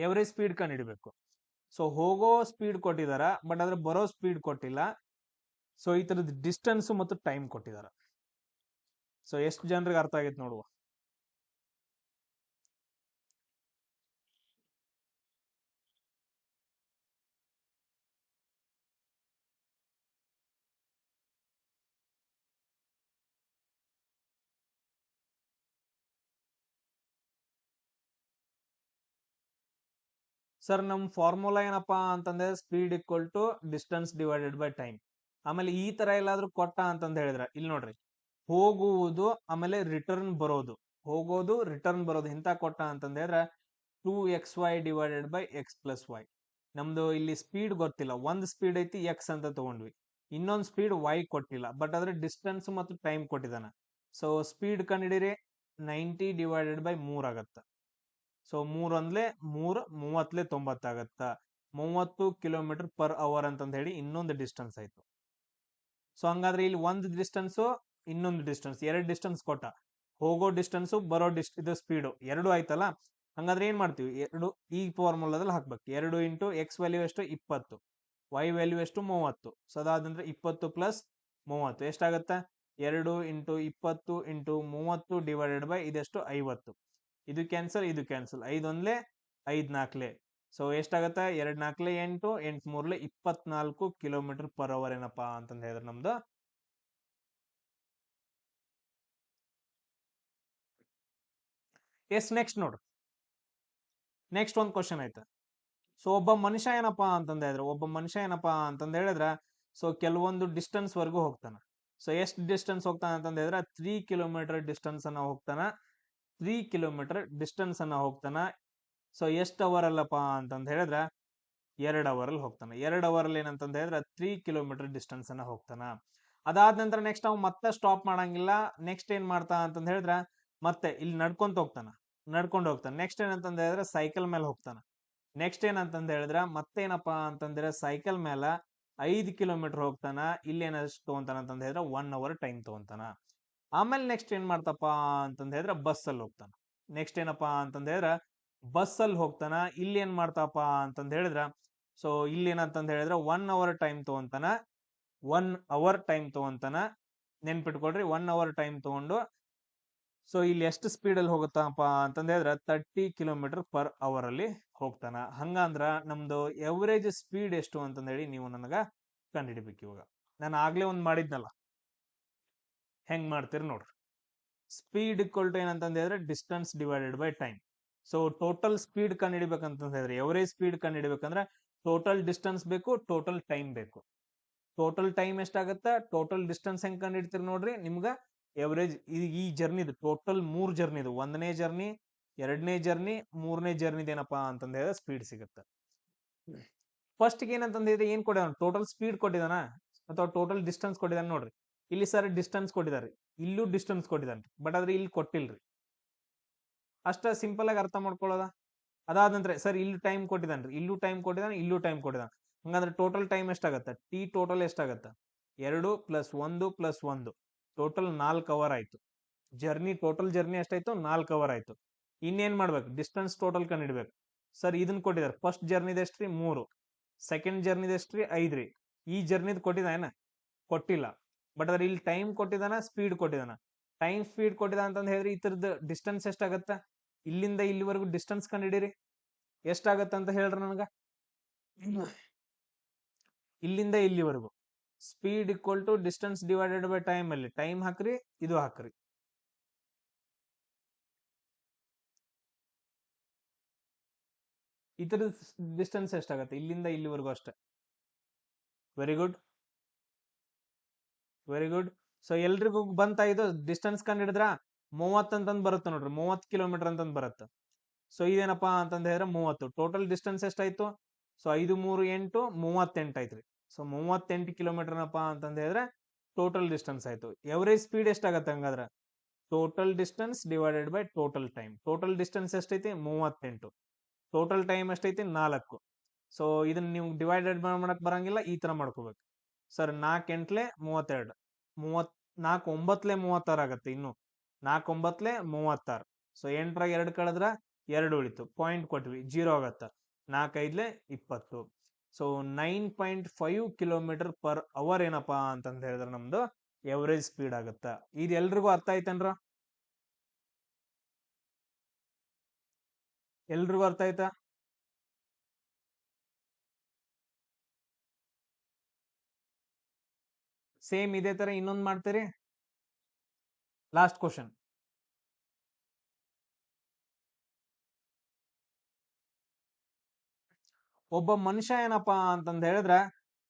ಎವರೇಜ್ ಸ್ಪೀಡ್ ಕಂಡುಹಿಡಿಬೇಕು. ಸೊ ಹೋಗೋ ಸ್ಪೀಡ್ ಕೊಟ್ಟಿದಾರ, ಬಟ್ ಆದ್ರೆ ಬರೋ ಸ್ಪೀಡ್ ಕೊಟ್ಟಿಲ್ಲ. ಸೊ ಈ ತರದ ಡಿಸ್ಟೆನ್ಸ್ ಮತ್ತು ಟೈಮ್ ಕೊಟ್ಟಿದಾರ. ಸೊ ಎಷ್ಟು ಜನರಿಗೆ ಅರ್ಥ ಆಗೈತೆ ನೋಡುವ. ಸರ್ ನಮ್ ಫಾರ್ಮುಲಾ ಏನಪ್ಪಾ ಅಂತಂದ್ರೆ speed equal to distance divided by time. ಆಮೇಲೆ ಈ ತರ ಎಲ್ಲಾದ್ರೂ ಕೊಟ್ಟ ಅಂತಂದ್ ಹೇಳಿದ್ರ ಇಲ್ಲಿ ನೋಡ್ರಿ, ಹೋಗುವುದು ಆಮೇಲೆ ರಿಟರ್ನ್ ಬರೋದು ಇಂತ ಕೊಟ್ಟ ಅಂತಂದ್ ಹೇಳಿದ್ರೆ 2xy divided by x plus y. ನಮ್ದು ಇಲ್ಲಿ ಸ್ಪೀಡ್ ಗೊತ್ತಿಲ್ಲ, ಒಂದ್ ಸ್ಪೀಡ್ ಐತಿ x ಅಂತ ತಗೊಂಡ್ವಿ, ಇನ್ನೊಂದ್ ಸ್ಪೀಡ್ y ಕೊಟ್ಟಿಲ್ಲ, ಬಟ್ ಆದ್ರೆ ಡಿಸ್ಟೆನ್ಸ್ ಮತ್ತು ಟೈಮ್ ಕೊಟ್ಟಿದಾನ. ಸೊ ಸ್ಪೀಡ್ ಕಂಡಿಡಿರಿ, 90 ಡಿವೈಡೆಡ್ ಬೈ 3 ಆಗತ್ತ. ಸೊ 3 90 ಆಗತ್ತ. 30 km/h ಅಂತಂದ್ ಹೇಳಿ ಇನ್ನೊಂದು ಡಿಸ್ಟೆನ್ಸ್ ಆಯ್ತು. ಸೊ ಹಂಗಾದ್ರೆ ಇಲ್ಲಿ ಒಂದು ಡಿಸ್ಟೆನ್ಸ್, ಇನ್ನೊಂದು ಡಿಸ್ಟೆನ್ಸ್, 2 ಡಿಸ್ಟೆನ್ಸ್ ಕೊಟ್ಟ. ಹೋಗೋ ಡಿಸ್ಟೆನ್ಸ್, ಬರೋ ಇದು ಸ್ಪೀಡ್ 2 ಆಯ್ತಲ್ಲ. ಹಂಗಾದ್ರೆ ಏನ್ ಮಾಡ್ತೀವಿ, ಈ ಫಾರ್ಮುಲಾದಲ್ಲಿ ಹಾಕ್ಬೇಕು. 2 ಇಂಟು x ವ್ಯಾಲ್ಯೂ ಎಷ್ಟು? 20, y ವ್ಯಾಲ್ಯೂ ಎಷ್ಟು? 30. ಸೊ ಅದಾದ್ರೆ 20 ಪ್ಲಸ್ 30 ಎಷ್ಟಾಗತ್ತ? 2 ಇಂಟು 20 ಇಂಟು 30 ಡಿವೈಡೆಡ್ ಬೈ ಇದೆಷ್ಟು? 50. ಇದು ಕ್ಯಾನ್ಸಲ್, 5 1 5 4. ಸೊ ಎಷ್ಟಾಗತ್ತ? 2 4 8, 8 3 24 km/h ಏನಪ್ಪಾ ಅಂತಂದ್ ಹೇಳಿದ್ರೆ ನಮ್ದು. ಎಸ್ ನೆಕ್ಸ್ಟ್ ನೋಡು, ನೆಕ್ಸ್ಟ್ ಒಂದ್ ಕ್ವಶನ್ ಆಯ್ತು. ಸೊ ಒಬ್ಬ ಮನುಷ್ಯ ಏನಪ್ಪಾ ಅಂತಂದ್ ಹೇಳಿದ್ರ ಸೊ ಕೆಲವೊಂದು ಡಿಸ್ಟೆನ್ಸ್ ವರ್ಗು ಹೋಗ್ತಾನ. ಸೊ ಎಷ್ಟು ಡಿಸ್ಟೆನ್ಸ್ ಹೋಗ್ತಾನ ಅಂತಂದ್ ಹೇಳಿದ್ರೆ 3 km ಡಿಸ್ಟೆನ್ಸ್ ಅನ್ನ ಹೋಗ್ತಾನ. 3 km ಡಿಸ್ಟೆನ್ಸ್ ಅನ್ನ ಹೋಗ್ತಾನ. ಸೊ ಎಷ್ಟು ಅವರ್ ಅಲ್ಲಪ್ಪ ಅಂತಂದ್ ಹೇಳಿದ್ರ 2 ಅವರ್ ಅಲ್ಲಿ ಹೋಗ್ತಾನ. 2 ಅವರ್ ಅಲ್ಲಿ ಏನಂತಂದ್ ಹೇಳಿದ್ರ 3 ಕಿಲೋಮೀಟರ್ ಡಿಸ್ಟೆನ್ಸ್ ಅನ್ನ ಹೋಗ್ತಾನ. ಅದಾದ ನಂತರ ನೆಕ್ಸ್ಟ್ ಅವ್ ಮತ್ತೆ ಸ್ಟಾಪ್ ಮಾಡಂಗಿಲ್ಲ. ನೆಕ್ಸ್ಟ್ ಏನ್ ಮಾಡ್ತಾ ಅಂತಂದ್ ಹೇಳಿದ್ರ ಮತ್ತೆ ಇಲ್ಲಿ ನಡ್ಕೊಂತ ಹೋಗ್ತಾನ. ನಡ್ಕೊಂಡು ಹೋಗ್ತಾನ. ನೆಕ್ಸ್ಟ್ ಏನಂತಂದ್ ಹೇಳಿದ್ರ ಸೈಕಲ್ ಮೇಲೆ ಹೋಗ್ತಾನ. ನೆಕ್ಸ್ಟ್ ಏನಂತಂದ್ ಹೇಳಿದ್ರ ಮತ್ತೇನಪ್ಪಾ ಅಂತಂದ್ರೆ ಸೈಕಲ್ ಮೇಲ 5 ಕಿಲೋಮೀಟರ್ ಹೋಗ್ತಾನ. ಇಲ್ಲಿ ಏನಷ್ಟು ತಗೊಂತಾನ ಅಂತಂದ್ ಹೇಳಿದ್ರ 1 ಅವರ್ ಟೈಮ್ ತಗೊಂತಾನ. ಆಮೇಲೆ ನೆಕ್ಸ್ಟ್ ಏನ್ ಮಾಡ್ತಪ್ಪ ಅಂತಂದ್ ಹೇಳಿದ್ರ ಬಸ್ ಅಲ್ಲಿ ಹೋಗ್ತಾನ. ನೆಕ್ಸ್ಟ್ ಏನಪ್ಪಾ ಅಂತಂದ್ ಹೇಳಿದ್ರ ಬಸ್ ಅಲ್ಲಿ ಹೋಗ್ತಾನ. ಇಲ್ಲಿ ಏನ್ ಮಾಡ್ತಾಪ ಅಂತಂದ್ ಹೇಳಿದ್ರ ಸೊ ಇಲ್ಲಿ ಏನಂತಂದ್ ಹೇಳಿದ್ರ 1 ಅವರ್ ಟೈಮ್ ತಗೊಂತಾನ. 1 ಅವರ್ ಟೈಮ್ ತಗೊಂತಾನ. ನೆನ್ಪಿಟ್ಕೊಳ್ರಿ 1 ಅವರ್ ಟೈಮ್ ತಗೊಂಡು ಸೊ ಇಲ್ಲಿ ಎಷ್ಟು ಸ್ಪೀಡ್ ಅಲ್ಲಿ ಹೋಗುತ್ತಪ್ಪ ಅಂತಂದ್ ಹೇಳಿದ್ರ 30 ಕಿಲೋಮೀಟರ್ ಪರ್ ಅವರ್ ಅಲ್ಲಿ ಹೋಗ್ತಾನ. ಹಂಗಂದ್ರ ನಮ್ದು ಎವರೇಜ್ ಸ್ಪೀಡ್ ಎಷ್ಟು ಅಂತಂದ್ ಹೇಳಿ ನೀವು ನನಗ ಕಂಡುಹಿಡಿಬೇಕು. ಇವಾಗ ನಾನು ಆಗ್ಲೇ ಒಂದ್ ಮಾಡಿದ್ನಲ್ಲ, ಹೆಂಗ್ ಮಾಡ್ತೀರಿ ನೋಡ್ರಿ. ಸ್ಪೀಡ್ ಇಕ್ವಲ್ ಟು ಏನಂತಂದ್ ಹೇಳಿದ್ರೆ distance divided by time. So total speed ಕಂಡುಹಿಡಿಬೇಕಂತಂದ್ ಹೇಳಿದ್ರೆ ಎವರೇಜ್ ಸ್ಪೀಡ್ ಕಂಡುಹಿಡಿಬೇಕಂದ್ರೆ ಟೋಟಲ್ ಡಿಸ್ಟೆನ್ಸ್ ಬೇಕು, ಟೋಟಲ್ ಟೈಮ್ ಬೇಕು. ಟೋಟಲ್ ಟೈಮ್ ಎಷ್ಟಾಗತ್ತ, ಟೋಟಲ್ ಡಿಸ್ಟೆನ್ಸ್ ಹೆಂಗ್ ಕಂಡುಹಿಡ್ತೀರಿ ನೋಡ್ರಿ. ನಿಮ್ಗ ಎವರೇಜ್ ಈ ಜರ್ನಿದು ಟೋಟಲ್ 3 ಜರ್ನಿದು 1ನೇ ಜರ್ನಿ, 2ನೇ ಜರ್ನಿ, 3ನೇ ಜರ್ನಿದ ಏನಪ್ಪಾ ಅಂತಂದ್ ಹೇಳಿದ್ರೆ ಸ್ಪೀಡ್ ಸಿಗುತ್ತೆ. ಫಸ್ಟ್ ಏನಂತಂದ್ರೆ ಏನ್ ಕೊಟ್ಟಿದಾನ, ಟೋಟಲ್ ಸ್ಪೀಡ್ ಕೊಟ್ಟಿದಾನ ಅಥವಾ ಟೋಟಲ್ ಡಿಸ್ಟೆನ್ಸ್ ಕೊಟ್ಟಿದಾನ ನೋಡ್ರಿ. ಇಲ್ಲಿ ಸರ್ ಡಿಸ್ಟೆನ್ಸ್ ಕೊಟ್ಟಿದಾರೆ, ಇಲ್ಲೂ ಡಿಸ್ಟೆನ್ಸ್ ಕೊಟ್ಟಿದಾನ್ರಿ. ಬಟ್ ಆದ್ರೆ ಇಲ್ಲಿ ಕೊಟ್ಟಿಲ್ರಿ. ಅಷ್ಟ ಸಿಂಪಲ್ ಆಗಿ ಅರ್ಥ ಮಾಡ್ಕೊಳ್ಳೋದ. ಅದಾದ ನಂತರ ಸರ್ ಇಲ್ಲಿ ಟೈಮ್ ಕೊಟ್ಟಿದಾನ್ರಿ, ಇಲ್ಲೂ ಟೈಮ್ ಕೊಟ್ಟಿದಾನ, ಇಲ್ಲೂ ಟೈಮ್ ಕೊಟ್ಟಿದಾನ. ಹಂಗಂದ್ರೆ ಟೋಟಲ್ ಟೈಮ್ ಎಷ್ಟಾಗತ್ತ, ಟಿ ಟೋಟಲ್ ಎಷ್ಟಾಗತ್ತ, 2 + 1 + 1 ಟೋಟಲ್ 4 ಅವರ್ ಆಯ್ತು. ಜರ್ನಿ ಟೋಟಲ್ ಜರ್ನಿ ಎಷ್ಟಾಯ್ತು, 4 ಅವರ್ ಆಯ್ತು. ಇನ್ನೇನ್ ಮಾಡ್ಬೇಕು, ಡಿಸ್ಟೆನ್ಸ್ ಟೋಟಲ್ ಕಂಡಿಡ್ಬೇಕು. ಸರ್ ಇದನ್ನ ಕೊಟ್ಟಿದ್ದಾರೆ, ಫಸ್ಟ್ ಜರ್ನಿದ ಎಷ್ಟ್ರಿ 3, ಸೆಕೆಂಡ್ ಜರ್ನಿದ ಎಷ್ಟ್ರಿ 5 ರೀ. ಈ ಜರ್ನಿದ್ ಕೊಟ್ಟಿದಾನ, ಕೊಟ್ಟಿಲ್ಲ. ಬಟ್ ಅದ್ರ ಇಲ್ಲಿ ಟೈಮ್ ಕೊಟ್ಟಿದಾನ, ಸ್ಪೀಡ್ ಕೊಟ್ಟಿದಾನ. ಟೈಮ್ ಸ್ಪೀಡ್ ಕೊಟ್ಟಿದಾನ ಅಂತಂದ್ ಹೇಳಿದ್ರೆ ಇತರದ್ದು ಡಿಸ್ಟೆನ್ಸ್ ಎಷ್ಟಾಗತ್ತ, ಇಲ್ಲಿಂದ ಇಲ್ಲಿವರೆಗೂ ಡಿಸ್ಟೆನ್ಸ್ ಕಂಡಿಡೀರಿ. ಎಷ್ಟಾಗತ್ತ ಅಂತ ಹೇಳ್ರಿ ನನಗ. ಇಲ್ಲಿಂದ ಇಲ್ಲಿವರೆಗೂ speed equal to distance divided by time ಅಲ್ಲಿ ಟೈಮ್ ಹಾಕ್ರಿ, ಇದು ಹಾಕ್ರಿ. ಇತರ ಡಿಸ್ಟೆನ್ಸ್ ಎಷ್ಟಾಗತ್ತೆ, ಇಲ್ಲಿಂದ ಇಲ್ಲಿವರೆಗೂ ಅಷ್ಟೇ. Very good, very good. So ಎಲ್ರಿಗೂ ಬಂತ ಇದು ಡಿಸ್ಟೆನ್ಸ್ ಕಂಡು ಹಿಡಿದ್ರ 30 ಅಂತಂದ್ ಬರುತ್ತೆ ನೋಡ್ರಿ, 30 ಕಿಲೋಮೀಟರ್ ಅಂತಂದ್ ಬರುತ್ತೆ. ಸೊ ಇದೇನಪ್ಪಾ ಅಂತಂದ್ ಹೇಳಿದ್ರೆ 30. ಟೋಟಲ್ ಡಿಸ್ಟೆನ್ಸ್ ಎಷ್ಟಾಯ್ತು, ಸೊ 5 3 8 38 ಆಯ್ತ್ರಿ. ಸೊ 38 ಕಿಲೋಮೀಟರ್ ಏನಪ್ಪಾ ಅಂತಂದ್ ಹೇಳಿದ್ರೆ ಟೋಟಲ್ ಡಿಸ್ಟೆನ್ಸ್ ಆಯ್ತು. ಎವರೇಜ್ ಸ್ಪೀಡ್ ಎಷ್ಟಾಗತ್ತೆ ಹಂಗಾದ್ರೆ, total distance divided by total time. Total distance ಎಷ್ಟೈತಿ 38, ಟೋಟಲ್ ಟೈಮ್ ಎಷ್ಟೈತಿ 4. ಸೊ ಇದನ್ನ ನೀವು ಡಿವೈಡೆಡ್ ಮಾಡಕ್ ಬರಂಗಿಲ್ಲ, ಈ ತರ ಮಾಡ್ಕೋಬೇಕು. ಸರ್ 4 ಎಂಟ್ಲೆ 32, 4 9 36 ಆಗತ್ತೆ. ಇನ್ನು 4 9 36. ಸೊ 8ರಾಗ 2 ಕಳೆದ್ರ 2 ಉಳಿತು, ಪಾಯಿಂಟ್ ಕೊಟ್ವಿ, 0 ಆಗತ್ತ. 4 5 20. ಸೊ 9.5 ಕಿಲೋಮೀಟರ್ ಪರ್ ಅವರ್ ಏನಪ್ಪಾ ಅಂತಂದ್ ಹೇಳಿದ್ರೆ ನಮ್ದು ಎವರೇಜ್ ಸ್ಪೀಡ್ ಆಗತ್ತ. ಇದು ಎಲ್ರಿಗೂ ಅರ್ಥ ಆಯ್ತೇನ್ರ, ಎಲ್ರಿಗೂ ಅರ್ಥ ಆಯ್ತಾ? ಸೇಮ್ ಇದೇ ತರ ಇನ್ನೊಂದ್ ಮಾಡ್ತೀರಿ. Last question. ಒಬ್ಬ ಮನುಷ್ಯ ಏನಪ್ಪಾ ಅಂತಂದ್ ಹೇಳಿದ್ರ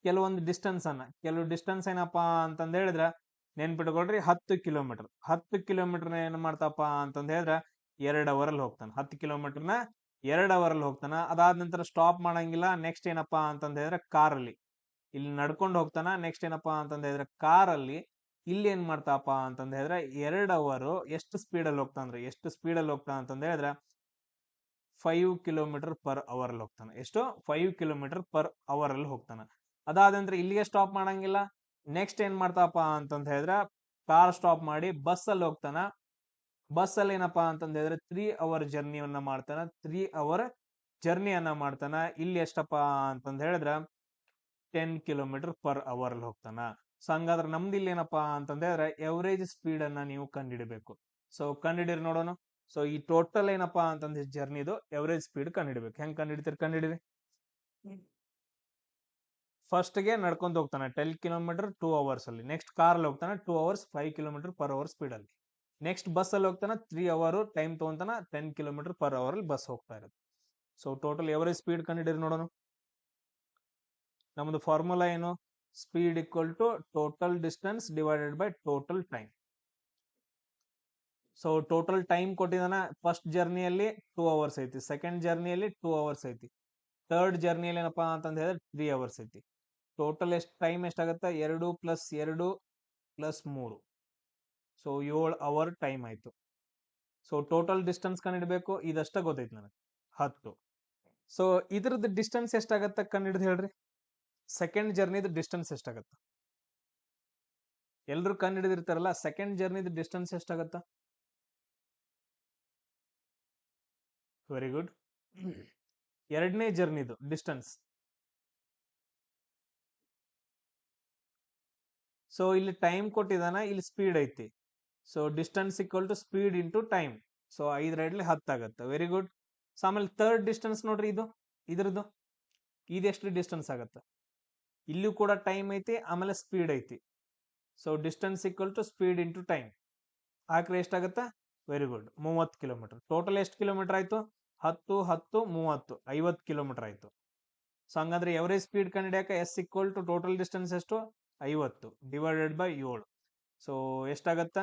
ಕೆಲವೊಂದು ಡಿಸ್ಟೆನ್ಸ್ ಏನಪ್ಪಾ ಅಂತಂದ್ ಹೇಳಿದ್ರ ನೆನ್ಪಿಟ್ಕೊಳ್ರಿ 10 ಕಿಲೋಮೀಟರ್. 10 ಕಿಲೋಮೀಟರ್ ಏನ್ ಮಾಡ್ತಪ್ಪ ಅಂತಂದ್ ಹೇಳಿದ್ರ 2 ಅವರ್ ಅಲ್ಲಿ ಹೋಗ್ತಾನ. 10 ಕಿಲೋಮೀಟರ್ನ 2 ಅವರ್ ಅಲ್ಲಿ ಹೋಗ್ತಾನ. ಅದಾದ ನಂತರ ಸ್ಟಾಪ್ ಮಾಡಂಗಿಲ್ಲ. ನೆಕ್ಸ್ಟ್ ಏನಪ್ಪಾ ಅಂತಂದ್ ಹೇಳಿದ್ರೆ ಕಾರಲ್ಲಿ ಇಲ್ಲಿ ನಡ್ಕೊಂಡು ಹೋಗ್ತಾನ. ನೆಕ್ಸ್ಟ್ ಏನಪ್ಪಾ ಅಂತಂದ್ ಹೇಳಿದ್ರೆ ಕಾರಲ್ಲಿ ಇಲ್ಲಿ ಏನ್ ಮಾಡ್ತಾಪ ಅಂತಂದ್ ಹೇಳಿದ್ರೆ 2 ಅವರ್ ಎಷ್ಟು ಸ್ಪೀಡ್ ಅಲ್ಲಿ ಹೋಗ್ತಾನ ಅಂತಂದ್ ಹೇಳಿದ್ರೆ 5 ಕಿಲೋಮೀಟರ್ ಪರ್ ಅವರ್ ಅಲ್ಲಿ ಹೋಗ್ತಾನೆ. ಎಷ್ಟು, 5 ಕಿಲೋಮೀಟರ್ ಪರ್ ಅವರ್ ಅಲ್ಲಿ ಹೋಗ್ತಾನೆ. ಅದಾದ ನಂತರ ಇಲ್ಲಿಗೆ ಸ್ಟಾಪ್ ಮಾಡಂಗಿಲ್ಲ. ನೆಕ್ಸ್ಟ್ ಏನ್ ಮಾಡ್ತಾಪ ಅಂತಂದ್ ಹೇಳಿದ್ರೆ ಕಾರ್ ಸ್ಟಾಪ್ ಮಾಡಿ ಬಸ್ ಅಲ್ಲಿ ಹೋಗ್ತಾನ. ಬಸ್ ಅಲ್ಲಿ ಏನಪ್ಪಾ ಅಂತಂದ್ ಹೇಳಿದ್ರೆ 3 ಅವರ್ ಜರ್ನಿಯನ್ನ ಮಾಡ್ತಾನ. 3 ಅವರ್ ಜರ್ನಿಯನ್ನ ಮಾಡ್ತಾನ. ಇಲ್ಲಿ ಎಷ್ಟಪ್ಪ ಅಂತಂದ್ ಹೇಳಿದ್ರ 10 ಕಿಲೋಮೀಟರ್ ಪರ್ ಅವರ್ ಅಲ್ಲಿ ಹೋಗ್ತಾನ. ಸೊ ಹಂಗಾದ್ರೆ ನಮ್ದು ಇಲ್ಲಿ ಏನಪ್ಪಾ ಅಂತಂದ್ ಹೇಳಿದ್ರೆ ಎವರೇಜ್ ಸ್ಪೀಡ್ ಅನ್ನ ನೀವು ಕಂಡುಹಿಡಬೇಕು. ಸೊ ಕಂಡುಹಿಡಿರಿ ನೋಡೋಣ. ಸೊ ಈ ಟೋಟಲ್ ಏನಪ್ಪಾ ಅಂತಂದ್ರೆ ಜರ್ನಿದು ಎವರೇಜ್ ಸ್ಪೀಡ್ ಕಂಡುಹಿಡಬೇಕು. ಹೆಂಗ್ ಕಂಡುಹಿಡಿರಿ. ಫಸ್ಟ್ ಗೆ ನಡ್ಕೊಂತ ಹೋಗ್ತಾನೆ 10 ಕಿಲೋಮೀಟರ್ 2 ಅವರ್ಸ್ ಅಲ್ಲಿ. ನೆಕ್ಸ್ಟ್ ಕಾರ್ ಅಲ್ಲಿ ಹೋಗ್ತಾನೆ 2 hours 5 kilometre per hour speed ಅಲ್ಲಿ. ನೆಕ್ಸ್ಟ್ ಬಸ್ ಅಲ್ಲಿ ಹೋಗ್ತಾನೆ 3 ಅವರ್ ಟೈಮ್ ತಗೊಂತಾನ 10 ಕಿಲೋಮೀಟರ್ ಪರ್ ಅವರ್ ಅಲ್ಲಿ ಬಸ್ ಹೋಗ್ತಾ ಇರುತ್ತೆ. ಸೊ ಟೋಟಲ್ ಎವರೇಜ್ ಸ್ಪೀಡ್ ಕಂಡುಹಿಡಿರಿ ನೋಡೋಣ. ನಮ್ದು ಫಾರ್ಮುಲಾ ಏನು, speed equal to total distance divided by total time. So total time ಕೊಟ್ಟಿದಾನ. ಫಸ್ಟ್ ಜರ್ನಿಯಲ್ಲಿ 2 ಅವರ್ಸ್ ಐತಿ, ಸೆಕೆಂಡ್ ಜರ್ನಿಯಲ್ಲಿ 2 ಅವರ್ಸ್ ಐತಿ, ಥರ್ಡ್ ಜರ್ನಿಯಲ್ಲಿ ಏನಪ್ಪಾ ಅಂತಂದ ಹೇಳಿದ್ರೆ 3 ಅವರ್ಸ್ ಐತಿ. ಟೋಟಲ್ ಎಷ್ಟು ಟೈಮ್ ಎಷ್ಟಾಗತ್ತ? 2 + 2 + 3, ಸೊ 7 ಅವರ್ ಟೈಮ್ ಆಯ್ತು. ಸೊ ಟೋಟಲ್ ಡಿಸ್ಟೆನ್ಸ್ ಕಂಡಿಡ್ಬೇಕು, ಇದಷ್ಟ ಗೊತ್ತೈತಿ ನನಗೆ 10. ಸೊ ಇದ್ರದ್ದು ಡಿಸ್ಟೆನ್ಸ್ ಎಷ್ಟಾಗತ್ತ ಕಂಡಿಡ್ದು ಹೇಳ್ರಿ. ಸೆಕೆಂಡ್ ಜರ್ನಿದ ಡಿಸ್ಟೆನ್ಸ್ ಎಷ್ಟಾಗತ್ತ? ಎಲ್ರು ಕಂಡಿಡಿದಿರ್ತಾರಲ್ಲ, ಸೆಕೆಂಡ್ ಜರ್ನಿದ ಡಿಸ್ಟೆನ್ಸ್ ಎಷ್ಟಾಗತ್ತ? Very good. ಎರಡನೇ ಜರ್ನಿದು ಡಿಸ್ಟೆನ್ಸ್. ಸೊ ಇಲ್ಲಿ ಟೈಮ್ ಕೊಟ್ಟಿದಾನ, ಇಲ್ಲಿ ಸ್ಪೀಡ್ ಐತಿ. So distance = speed into time. So 5 10 ಆಗತ್ತೆ. Very good. ಸೊ ಆಮೇಲೆ ಥರ್ಡ್ ಡಿಸ್ಟೆನ್ಸ್ ನೋಡ್ರಿ, ಇದ್ರದ್ದು ಇದೆಷ್ಟು ಡಿಸ್ಟೆನ್ಸ್ ಆಗತ್ತೆ? ಇಲ್ಲೂ ಕೂಡ ಟೈಮ್ ಐತಿ, ಆಮೇಲೆ ಸ್ಪೀಡ್ ಐತಿ. So distance = speed into time ಹಾಕ್ರೆ ಎಷ್ಟಾಗತ್ತ? Very good, 30 kilometre. ಟೋಟಲ್ ಎಷ್ಟು ಕಿಲೋಮೀಟರ್ ಆಯ್ತು? 10 10 30 50 ಕಿಲೋಮೀಟರ್ ಆಯ್ತು. ಸೊ ಹಂಗಂದ್ರೆ ಎವರೇಜ್ ಸ್ಪೀಡ್ ಕಂಡಿಡಿಯಾಕ S = ಟೋಟಲ್ ಡಿಸ್ಟೆನ್ಸ್ ಎಷ್ಟು? 50 / 7. ಸೊ ಎಷ್ಟಾಗತ್ತ?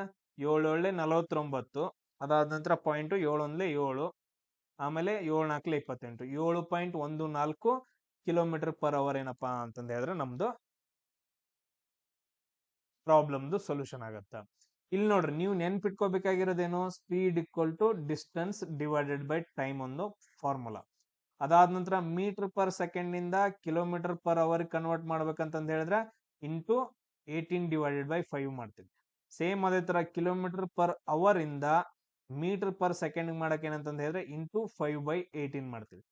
7 7 49. ಅದಾದ ನಂತರ ಪಾಯಿಂಟ್ 7 1 7, ಆಮೇಲೆ 7 4 28, 7.14 km/h ಏನಪ್ಪಾ ಅಂತಂದ ಹೇಳಿದ್ರೆ ನಮ್ದು ಪ್ರಾಬ್ಲಮ್ದು ಸೊಲ್ಯೂಷನ್ ಆಗತ್ತ. ಇಲ್ಲಿ ನೋಡ್ರಿ, ನೀವು ನೆನ್ಪಿಟ್ಕೋಬೇಕಾಗಿರೋದೇನು? ಸ್ಪೀಡ್ = ಡಿಸ್ಟೆನ್ಸ್ / ಟೈಮ್ ಒಂದು ಫಾರ್ಮುಲಾ. ಅದಾದ ನಂತರ ಮೀಟರ್/ಸೆಕೆಂಡ್ ನಿಂದ km/h ಕನ್ವರ್ಟ್ ಮಾಡ್ಬೇಕಂತಂದ ಹೇಳಿದ್ರೆ ಇಂಟು 18/5 ಮಾಡ್ತೀವಿ. ಸೇಮ್ ಅದೇ ತರ km/h ಇಂದ ಮೀಟರ್/ಸೆಕೆಂಡ್ ಮಾಡಕ್ ಏನಂತಂದ ಹೇಳಿದ್ರೆ ಇಂಟು 5/18 ಮಾಡ್ತೀವಿ.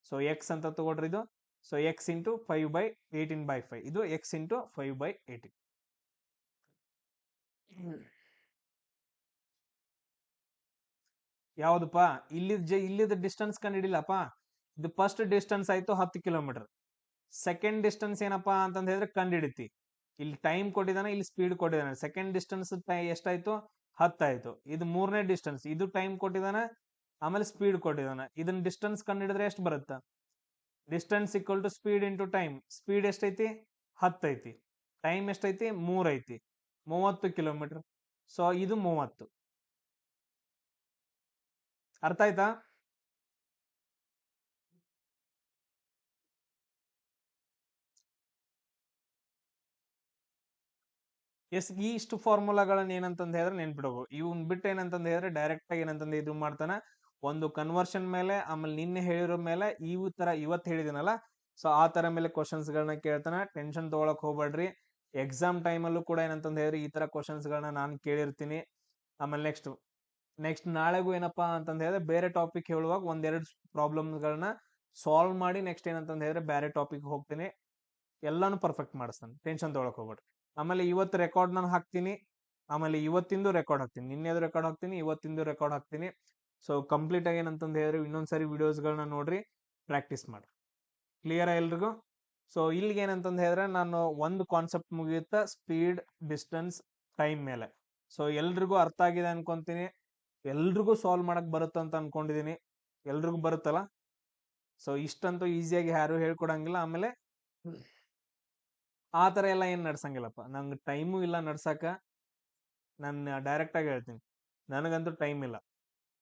ಸೊ ಎಕ್ಸ್ ಅಂತ ತಗೊಳ್ರಿ ಇದು. ಸೊ ಎಕ್ಸ್ ಇಂಟು 5/18/5, ಇದು ಎಕ್ಸ್ ಇಂಟು 5/18. ಯಾವ್ದಪ್ಪ? ಇಲ್ಲಿದ ಡಿಸ್ಟೆನ್ಸ್ ಕಂಡಿಡಿಲ್ಲಪ್ಪ. ಇದು ಫಸ್ಟ್ ಡಿಸ್ಟೆನ್ಸ್ ಆಯ್ತು 10 ಕಿಲೋಮೀಟರ್. ಸೆಕೆಂಡ್ ಡಿಸ್ಟೆನ್ಸ್ ಏನಪ್ಪಾ ಅಂತಂದ ಹೇಳಿದ್ರೆ ಕಂಡಿಡಿತಿ. ಇಲ್ಲಿ ಟೈಮ್ ಕೊಟ್ಟಿದ್ದಾನೆ, ಇಲ್ಲಿ ಸ್ಪೀಡ್ ಕೊಟ್ಟಿದ್ದಾನೆ. ಸೆಕೆಂಡ್ ಡಿಸ್ಟೆನ್ಸ್ ಎಷ್ಟಾಯ್ತು? 10 ಆಯ್ತು. ಇದು ಮೂರನೇ ಡಿಸ್ಟೆನ್ಸ್, ಇದು ಟೈಮ್ ಕೊಟ್ಟಿದ್ದಾನೆ, ಆಮೇಲೆ ಸ್ಪೀಡ್ ಕೊಟ್ಟಿದ್ದಾನೆ. ಇದನ್ನ ಡಿಸ್ಟೆನ್ಸ್ ಕಂಡಿಡಿದ್ರೆ ಎಷ್ಟು ಬರುತ್ತ? Distance = speed into time. Speed ಎಷ್ಟೈತಿ? 10 ಐತಿ. ಟೈಮ್ ಎಷ್ಟೈತಿ? 3 ಐತಿ. 30 ಕಿಲೋಮೀಟರ್. ಸೊ ಇದು 30. ಅರ್ಥ ಆಯ್ತಾ? ಎಸ್, ಈ ಇಷ್ಟು ಫಾರ್ಮುಲಾಗಳನ್ನ ಏನಂತಂದ ಹೇಳಿದ್ರೆ ನೆನ್ಪಿಡಬೇಕು. ಇವನ್ ಬಿಟ್ಟು ಏನಂತಂದ ಹೇಳಿದ್ರೆ ಡೈರೆಕ್ಟ್ ಆಗಿ ಏನಂತಂದ ಇದು ಮಾಡ್ತಾನ, ಒಂದು ಕನ್ವರ್ಷನ್ ಮೇಲೆ, ಆಮೇಲೆ ನಿನ್ನೆ ಹೇಳಿರೋ ಮೇಲೆ ಇವತ್ತು ಹೇಳಿದಿನಲ್ಲ, ಸೊ ಆ ತರ ಮೇಲೆ ಕ್ವಶನ್ಸ್ ಗಳನ್ನ ಕೇಳ್ತಾನ. ಟೆನ್ಷನ್ ತಗೊಳಕ್ ಹೋಗ್ಬೇಡ್ರಿ. ಎಕ್ಸಾಮ್ ಟೈಮಲ್ಲೂ ಕೂಡ ಏನಂತಂದ ಹೇಳಿದ್ರೆ ಈ ತರ ಕ್ವಶನ್ಸ್ ಗಳನ್ನ ನಾನು ಕೇಳಿರ್ತೀನಿ. ಆಮೇಲೆ ನೆಕ್ಸ್ಟ್ ನಾಳೆಗೂ ಏನಪ್ಪಾ ಅಂತಂದ ಹೇಳಿದ್ರೆ ಬೇರೆ ಟಾಪಿಕ್ ಹೇಳುವಾಗ ಒಂದೆರಡು ಪ್ರಾಬ್ಲಮ್ಗಳನ್ನ ಸಾಲ್ವ್ ಮಾಡಿ ನೆಕ್ಸ್ಟ್ ಏನಂತಂದ ಹೇಳಿದ್ರೆ ಬೇರೆ ಟಾಪಿಕ್ ಹೋಗ್ತೀನಿ. ಎಲ್ಲಾನು ಪರ್ಫೆಕ್ಟ್ ಮಾಡಿಸ್ತಾನೆ, ಟೆನ್ಷನ್ ತಗೊಳಕ್ ಹೋಗ್ಬೇಡ್ರಿ. ಆಮೇಲೆ ಇವತ್ತು ರೆಕಾರ್ಡ್ ನಾನು ಹಾಕ್ತೀನಿ, ಆಮೇಲೆ ಇವತ್ತಿಂದು ರೆಕಾರ್ಡ್ ಹಾಕ್ತೀನಿ, ನಿನ್ನೆದು ರೆಕಾರ್ಡ್ ಹಾಕ್ತೀನಿ, ಇವತ್ತಿಂದು ರೆಕಾರ್ಡ್ ಹಾಕ್ತೀನಿ. ಸೊ ಕಂಪ್ಲೀಟ್ ಆಗಿ ಏನಂತಂದ ಹೇಳಿದ್ರೆ ಇನ್ನೊಂದ್ಸರಿ ವಿಡಿಯೋಸ್ಗಳನ್ನ ನೋಡ್ರಿ, ಪ್ರಾಕ್ಟೀಸ್ ಮಾಡ್ರಿ. ಕ್ಲಿಯರ್ ಎಲ್ರಿಗೂ? ಸೊ ಇಲ್ಲಿಗೆ ಏನಂತಂದ ಹೇಳಿದ್ರೆ ನಾನು ಒಂದು ಕಾನ್ಸೆಪ್ಟ್ ಮುಗಿಯುತ್ತ, ಸ್ಪೀಡ್, ಡಿಸ್ಟೆನ್ಸ್, ಟೈಮ್ ಮೇಲೆ. ಸೊ ಎಲ್ರಿಗೂ ಅರ್ಥ ಆಗಿದೆ ಅನ್ಕೊಂತೀನಿ. ಎಲ್ರಿಗೂ ಸಾಲ್ವ್ ಮಾಡಕ್ ಬರುತ್ತಂತ ಅನ್ಕೊಂಡಿದೀನಿ. ಎಲ್ರಿಗೂ ಬರುತ್ತಲ್ಲ? ಸೊ ಇಷ್ಟಂತೂ ಈಸಿಯಾಗಿ ಯಾರು ಹೇಳ್ಕೊಡಂಗಿಲ್ಲ. ಆಮೇಲೆ ಆ ತರ ಎಲ್ಲ ಏನ್ ನಡ್ಸಂಗಿಲ್ಲಪ್ಪ. ನಂಗೆ ಟೈಮು ಇಲ್ಲ ನಡ್ಸಕ. ನಾನು ಡೈರೆಕ್ಟ್ ಆಗಿ ಹೇಳ್ತೀನಿ, ನನಗಂತೂ ಟೈಮ್ ಇಲ್ಲ.